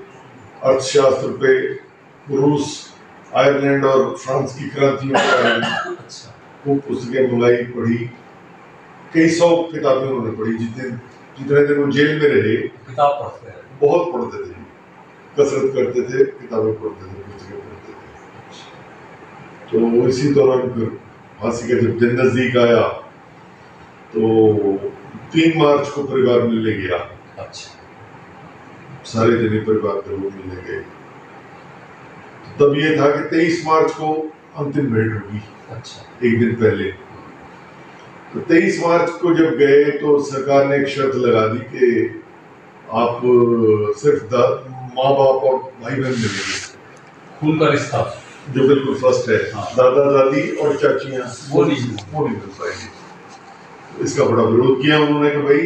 अर्थशास्त्र पे, रूस, आयरलैंड और फ्रांस की क्रांतियों के बारे में खूब पुस्तकें मंगाई, पढ़ी। कई 100 किताबें उन्होंने पढ़ी। जितने दिन वो जेल में रहे किताब पढ़ते हैं, बहुत पढ़ते थे, कसरत करते थे, किताबें पढ़ते थे, पुस्तकें पढ़ते थे। तो इसी दौरान फिर फांसी का जब दिन नजदीक आया तो 3 मार्च को परिवार मिलने गया। अच्छा। सारे जने परिवार के लोग मिलने गए। तब ये था कि 23 मार्च को अंतिम भेंट होगी। अच्छा। एक दिन पहले। तो 23 मार्च को जब गए तो सरकार ने एक शर्त लगा दी कि आप सिर्फ माँ बाप और भाई बहन मिलेंगे, खून का रिश्ता जो बिल्कुल फर्स्ट है। हाँ। दादा दादी और चाचियां वो नहीं मिल पाएंगे। इसका बड़ा विरोध किया उन्होंने कि भाई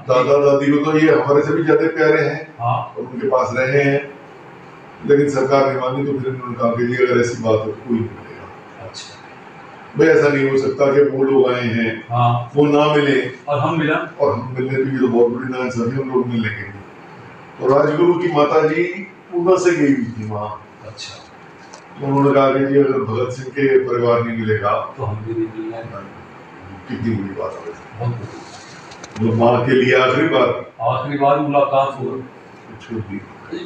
दादा दादी को तो ये हमारे से भी ज्यादा प्यारे हैं और उनके पास रहे हैं, लेकिन सरकार ने मानी। तो फिर उन्होंने कहा कि अगर ऐसी बात है कोई नहीं मिलेगा। अच्छा। भाई ऐसा नहीं हो सकता कि वो लोग आए हैं, वो ना मिले और हम मिलने की तो बहुत बड़ी नाइंसाफी, हम लोग मिलेंगे। तो राजगुरु की माता जी पूना से गई हुई थी वहाँ। अच्छा। तो उन्होंने कहा कि अगर भगत सिंह के परिवार नहीं मिलेगा तो हम भी नहीं मिलेंगे। कितनी बड़ी बात है, वो माँ के लिए आखिरी बार मुलाकात हो,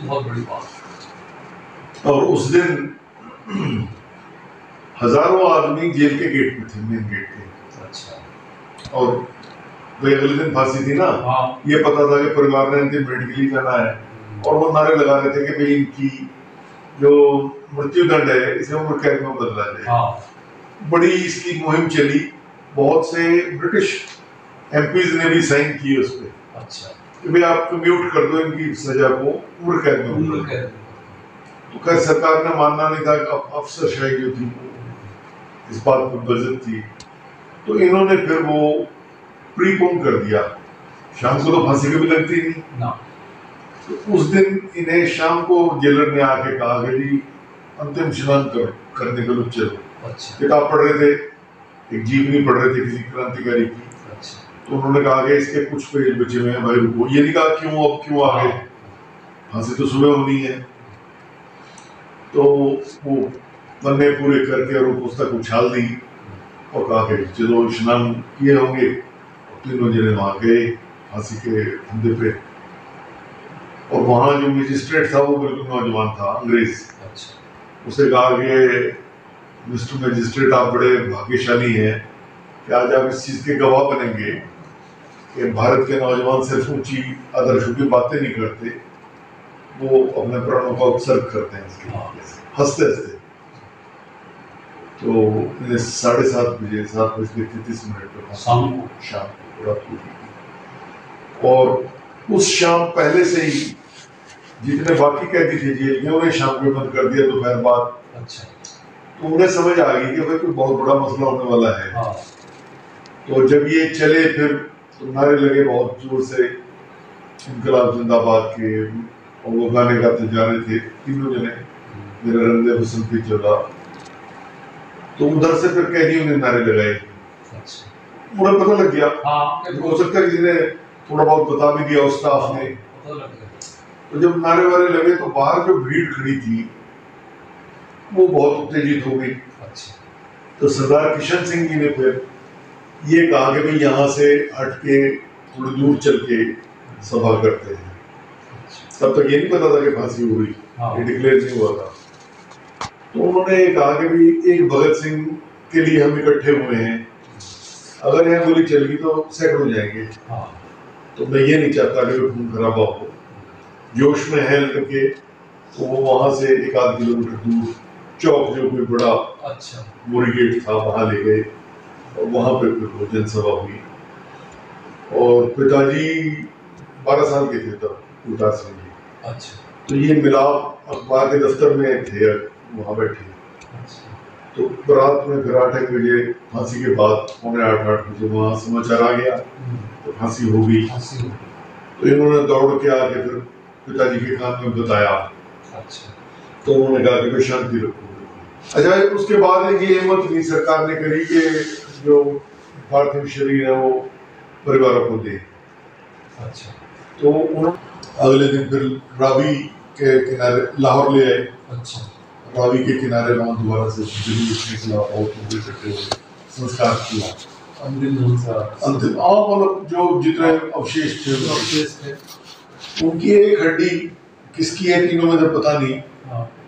बहुत बड़ी बात। और उस दिन हजारों आदमी जेल के गेट में थे, मेन गेट के। अच्छा। और वो अगले दिन फांसी थी ना। ये पता था कि परिवार ने अंतिम भेंट के लिए जाना है, और वो नारे लगा रहे थे कि भाई इनकी जो मृत्यु दंड है इसे उम्र कैद में बदला जाए। बड़ी इसकी मुहिम चली, बहुत से ब्रिटिश एमपीज ने भी साइन किए उस पर। अच्छा। कि भाई आप कम्यूट कर दो इनकी सजा को, उम्र कैद में। तो खैर सरकार ने मानना नहीं था, अफसरशाही जो थी इस बात पर बजट थी। तो इन्होंने फिर वो प्रीपोन कर दिया, शाम को तो फांसी कभी लगती नहीं ना। तो उस दिन इन्हें शाम को जेलर ने आके कहा कि जी अंतिम स्नान करने के लिए चलो। अच्छा। किताब पढ़ रहे थे, एक जीवनी पढ़ रहे थे किसी क्रांतिकारी की। अच्छा। तो उन्होंने कहा कि इसके कुछ पेज बचे हुए हैं, भाई रुको। ये नहीं कहा क्यों आ गए, फांसी तो सुबह होनी है। तो वो बनने पूरे करके और वो पुस्तक उछाल दी और कहा कि चलो स्नान किए होंगे। तीनों जने वहां गए फांसी के फंदे पे, और वहां जो मजिस्ट्रेट था वो बिल्कुल नौजवान था, अंग्रेज। अच्छा। उसे कहा कि मिस्टर मजिस्ट्रेट आप बड़े भाग्यशाली हैं कि आज आप इस चीज के गवाह बनेंगे कि भारत के नौजवान सिर्फ ऊंची आदर्शों की बातें नहीं करते, वो अपने प्राणों का उत्सर्ग करते हैं इसके हंसते हंसते। तो 7:30 बजे 7:33 पर शाम को रात को, और उस शाम पहले से ही जितने बाकी कैदी थे जेल में उन्हें शाम को बंद कर दिया दोपहर बाद। अच्छा। तो उन्हें समझ आ गई कि भाई कोई बहुत बड़ा मसला होने वाला है। हाँ। तो जब ये चले फिर तो नारे लगे बहुत जोर से इनकलाब जिंदाबाद के, और वो गाने गाते जा रहे थे तीनों जने, मेरा रंग हुस्न पे चला। तो उधर से फिर कैदियों ने नारे लगाए। अच्छा। उन्हें पता लग गया। हाँ, हो सकता है किसी ने थोड़ा बहुत बता भी दिया उस स्टाफ ने। तो जब नारे वारे लगे तो बाहर जो भीड़ खड़ी थी वो बहुत उत्तेजित हो गई। अच्छा। तो सरदार किशन सिंह जी ने फिर ये कहा कि भाई यहाँ से हट के थोड़ी दूर चल के सभा करते हैं। तब तक ये नहीं पता था कि फांसी हो गई, ये डिक्लेयर नहीं हुआ था। तो उन्होंने कहा कि भाई एक भगत सिंह के लिए हम इकट्ठे हुए हैं, अगर यहाँ गोली चल गई तो सैकड़ों जाएंगे। तो मैं ये नहीं चाहता कि खून खराबा हो। जोश में है करके तो वो वहां से 1-8 किलोमीटर दूर चौक जो कोई बड़ा मोरी गेट था वहां ले गए, और वहां पे फिर जनसभा हुई। और पिताजी 12 साल के थे तब, उदार सिंह जी। अच्छा। तो ये मिलाप अखबार के दफ्तर में थे, वहां बैठे। अच्छा। तो रात में फिर 8 बजे फांसी के बाद 7:45 बजे वहां समाचार आ गया तो फांसी हो गई। तो इन्होंने दौड़ के आके फिर पिताजी के कान में बताया। अच्छा। तो उन्होंने कहा कि शांति रखो। अच्छा, उसके बाद ये हिम्मत नहीं सरकार ने करी कि जो पार्थिव शरीर है वो परिवारों को दे। अच्छा। तो उन्होंने अगले दिन फिर रावी के किनारे लाहौर ले आए। अच्छा। रावी के किनारे वहां दोबारा से जुलूस निकला और इकट्ठे हुए, संस्कार किया। अंतिम मतलब जो जितने अवशेष थे उनकी एक हड्डी किसकी है तीनों में तो पता नहीं।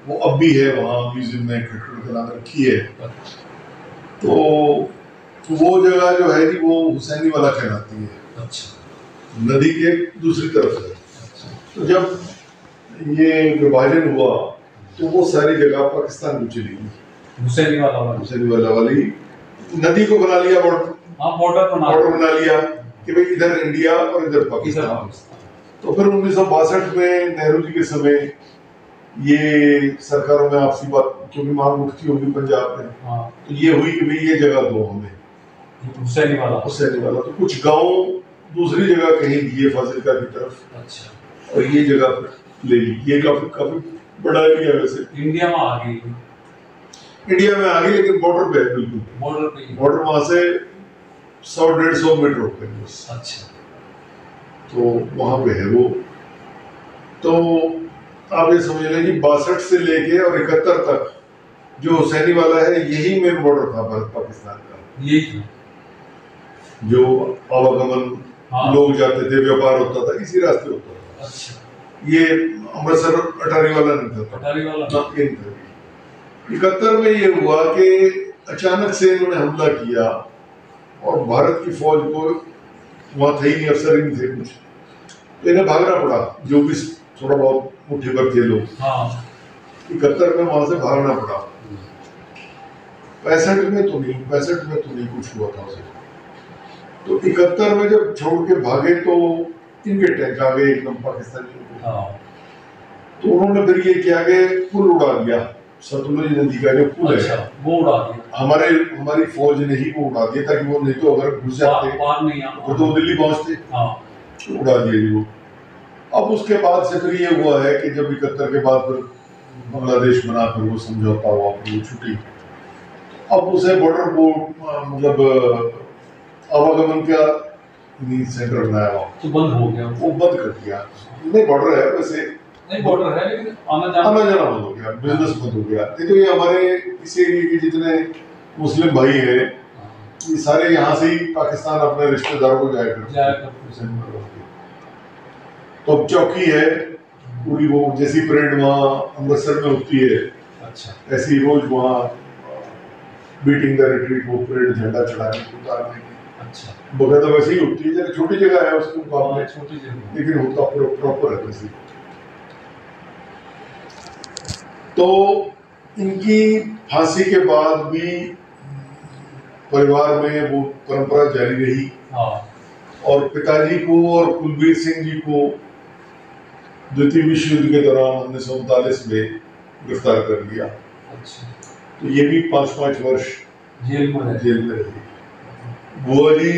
वो अब भी है वहाँ म्यूजियम में खटखट के नाम रखी है। तो वो जगह जो है जी वो हुसैनी वाला कहलाती है। अच्छा। नदी के दूसरी तरफ है। अच्छा। तो जब ये विभाजन हुआ तो वो सारी जगह पाकिस्तान में चली गई। हुसैनी वाला वाली नदी को बना लिया बॉर्डर बना लिया कि भाई इधर इंडिया और इधर पाकिस्तान। तो फिर 1962 में नेहरू जी के समय ये सरकारों में आपसी बात क्योंकि मांग उठती होगी पंजाब में। तो ये हुई कि भाई ये जगह दो हमें हुसैनी वाला। तो कुछ गांव दूसरी जगह कहीं दिए फाजिलका की तरफ। अच्छा। और ये जगह ले ली। ये काफी बड़ा एरिया वैसे इंडिया में आ गई लेकिन बॉर्डर पे है, बिल्कुल बॉर्डर वहां से 100-150 मीटर होते हैं बस। अच्छा। तो वहां पे है वो। तो आप ये समझ लें कि 62 से लेके और 71 तक जो हुसैनी वाला है यही मेन बॉर्डर था भारत पाकिस्तान का। यही जो आवागमन लोग जाते थे, व्यापार होता था, इसी रास्ते होता था। अच्छा। ये अमृतसर अटारी वाला नहीं था। 71 में ये हुआ कि अचानक से इन्होंने हमला किया और भारत की फौज को वहां थे ही नहीं, अफसर ही नहीं थे कुछ, तो इन्हें भागना पड़ा। जो भी थोड़ा बहुत मुट्ठी भर थे लोग। 71 में वहां से भागना पड़ा। 65 में तो नहीं कुछ हुआ था उसे। तो 71 में जब छोड़ के भागे तो इनके टैंक आ गए एकदम पाकिस्तानियों को। तो उन्होंने फिर ये किया कि पुल उड़ा दिया, सतलुज नदी का जो पुल है वो उड़ा दिया। हमारी फौज ने ही वो उड़ा दिया ताकि वो नहीं तो अगर घुस जाते तो दिल्ली पहुंचते। तो उड़ा दिया जी वो। अब उसके बाद से फिर ये हुआ है कि जब 71 के बाद फिर बांग्लादेश बना, फिर वो समझौता हुआ, फिर वो छुट्टी। अब उसे बॉर्डर को मतलब आवागमन का सेंटर बनाया, तो बंद हो गया, वो बंद कर दिया। नहीं बॉर्डर है वैसे, नहीं बॉर्डर है लेकिन आना जाना बंद हो गया, बिजनेस बंद हो गया। नहीं तो ये हमारे इस एरिया के जितने मुस्लिम भाई हैं ये सारे यहाँ से ही पाकिस्तान अपने रिश्तेदारों को जाया करते। तो अब चौकी है पूरी, वो जैसी परेड वहाँ अमृतसर में होती है। अच्छा। ऐसी रोज वहाँ बीटिंग द रिट्रीट वो परेड झंडा चढ़ाने उतारने की अच्छा, बकायदा वैसे ही होती है, जरा छोटी जगह है उसके मुकाबले, छोटी जगह। लेकिन होता प्रॉपर है वैसे। तो इनकी फांसी के बाद भी परिवार में वो परंपरा जारी रही। हाँ, और पिताजी को और कुलबीर सिंह जी को द्वितीय विश्व युद्ध के दौरान 1939 में गिरफ्तार कर लिया। अच्छा, तो ये भी 5-5 वर्ष जेल में रहे। जेल में रही। बुआ जी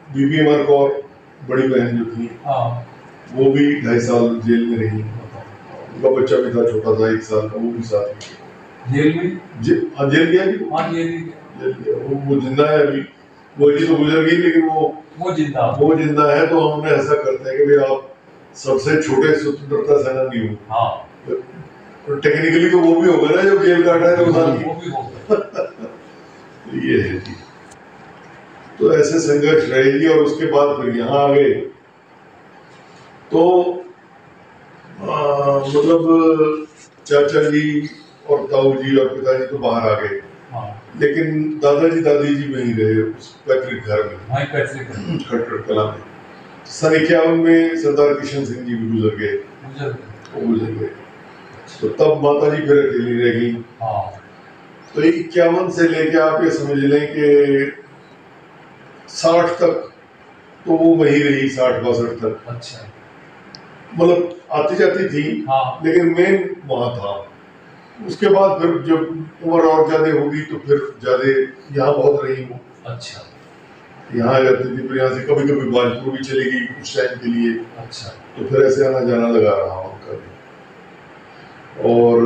बीबी अमर कौर, बड़ी बहन जो थी, हाँ, वो भी 2.5 साल जेल में रही। उनका बच्चा भी था, छोटा था, 1 साल का, वो भी साथ में जेल में। जेल गया जी। हाँ, जेल में। वो जिंदा है अभी। बुआ जी तो गुजर गई, लेकिन वो जिंदा है। तो हम उन्हें ऐसा करते हैं कि भाई आप सबसे छोटे स्वतंत्रता सेनानी हो। हाँ, टेक्निकली तो वो भी होगा ना जो जेल काटा है 2 साल की। वो भी होगा। ये है जी। तो ऐसे संघर्ष रहेगी और उसके बाद फिर यहाँ आ गए। तो मतलब चाचा जी और ताऊ जी और पिताजी तो बाहर आ गए। हाँ, लेकिन दादाजी दादी जी वहीं रहे उस पैतृक घर में, वहीं पैतृक घर। खटखट कला में। सन 51 में सरदार किशन सिंह जी भी गुजर गए। वो गुजर गए। तो तब माता जी फिर अकेली रह गई। हाँ, तो 51 से लेके आप ये समझ लें कि 60 तक तो वो वहीं रही, 60-62 तक। अच्छा, मतलब आती जाती थी। हाँ, लेकिन मेन वहां था। उसके बाद फिर जब उम्र और ज्यादा होगी तो फिर ज्यादा यहाँ बहुत रही वो। अच्छा, यहाँ आ जाती थी, फिर यहाँ से कभी कभी बाजपुर भी चली गई कुछ टाइम के लिए। अच्छा, तो फिर ऐसे आना जाना लगा रहा उनका भी। और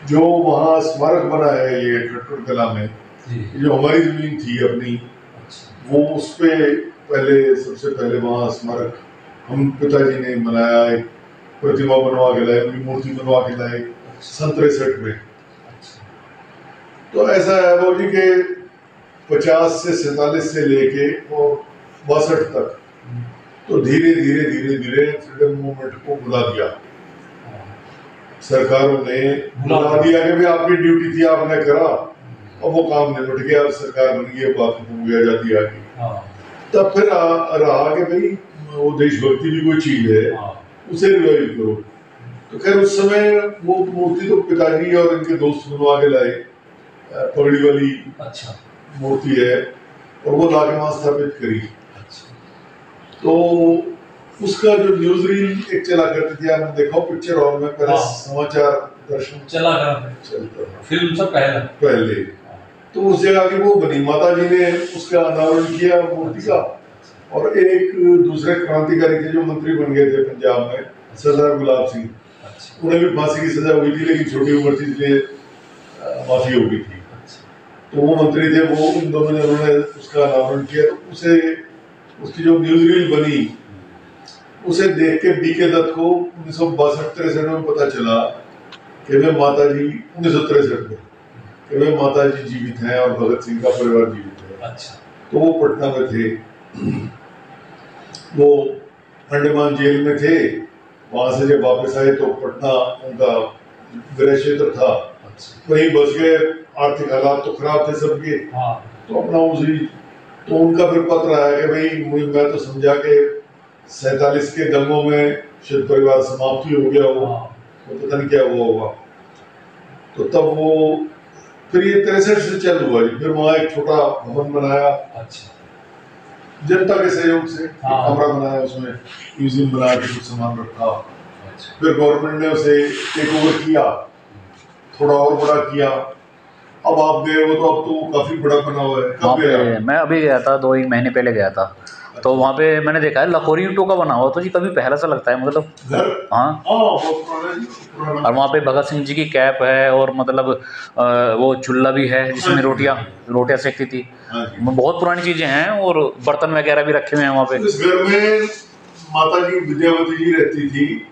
जो वहाँ स्मारक बना है ये खटखट कला में, जो हमारी जमीन थी अपनी, अच्छा, वो उस पे सबसे पहले वहाँ स्मारक हम पिताजी ने बनाया। एक प्रतिमा बनवा के लाए, उनकी मूर्ति बनवा के लाए सन 63 में। तो ऐसा है वो जी के 50 से 47 से लेके और 62 तक तो धीरे धीरे फ्रीडम मूवमेंट को बुला दिया सरकारों ने। बुला दिया कि भाई आपकी ड्यूटी थी, आपने करा, अब वो काम निपट गया, अब सरकार बन गई, बात खत्म हो गया, आजादी आ गई। तब फिर रहा कि भाई वो देशभक्ति भी कोई चीज है, उसे रिवाइव करो। तो खैर उस समय वो मूर्ति तो पिताजी और इनके दोस्त बनवा के लाए, पगड़ी वाली मूर्ति है, और वो लाके वहां स्थापित करी। तो उसका जो न्यूज रील एक चला करती थी, आपने देखा पिक्चर हॉल में पहले समाचार दर्शन चलता था, फिल्म से पहले। तो उस जगह की वो बनी, माता जी ने उसका अनावरण किया मूर्ति का। और एक दूसरे क्रांतिकारी थे जो मंत्री बन गए थे पंजाब में, सरदार गुलाब सिंह, उन्हें भी फांसी की सजा हुई थी, लेकिन छोटी उम्र थी इसलिए माफी हो गई थी। तो वो मंत्री थे, वो उन दोनों ने उन्होंने उसका अनावरण किया। तो उसे उसकी जो न्यूज रील बनी उसे देख के बीके दत्त को 1962-63 में पता चला कि वे माता जी 1963 में कि वे माता जी जीवित हैं और भगत सिंह का परिवार जीवित है। तो वो पटना में थे, वो अंडमान जेल में थे। वहां से जब वापस आए तो पटना उनका गृह क्षेत्र था, वहीं बस गए। आर्थिक हालात तो खराब थे सबके। तो अपना उसी तो उनका फिर पत्र आया कि भाई मैं तो समझा के 47 के दंगों में शायद परिवार समाप्त ही हो गया हो, तो पता नहीं क्या हुआ होगा। तो तब वो फिर ये 63 से चल हुआ जी। फिर वहाँ एक छोटा भवन बनाया, जनता के सहयोग से कमरा बनाया, उसमें म्यूजियम बना के कुछ सामान रखा। फिर गवर्नमेंट ने उसे टेक ओवर किया, थोड़ा और बड़ा किया। अब आप गए हो तो अब तो काफी बड़ा बना हुआ है। कब गए? मैं अभी गया था, 2 महीने पहले गया था। तो वहाँ पे मैंने देखा है लखोरी ईंटों का बना हुआ, तो जी कभी पहला सा लगता है, मतलब घर। हाँ, बहुत पुराना। और वहाँ पे भगत सिंह जी की कैप है, और मतलब वो चूल्हा भी है जिसमें रोटियाँ सेकती थी। बहुत पुरानी चीजें हैं, और बर्तन वगैरह भी रखे हुए हैं वहाँ पे। इस घर में माता जी विद्यावती जी रहती थी,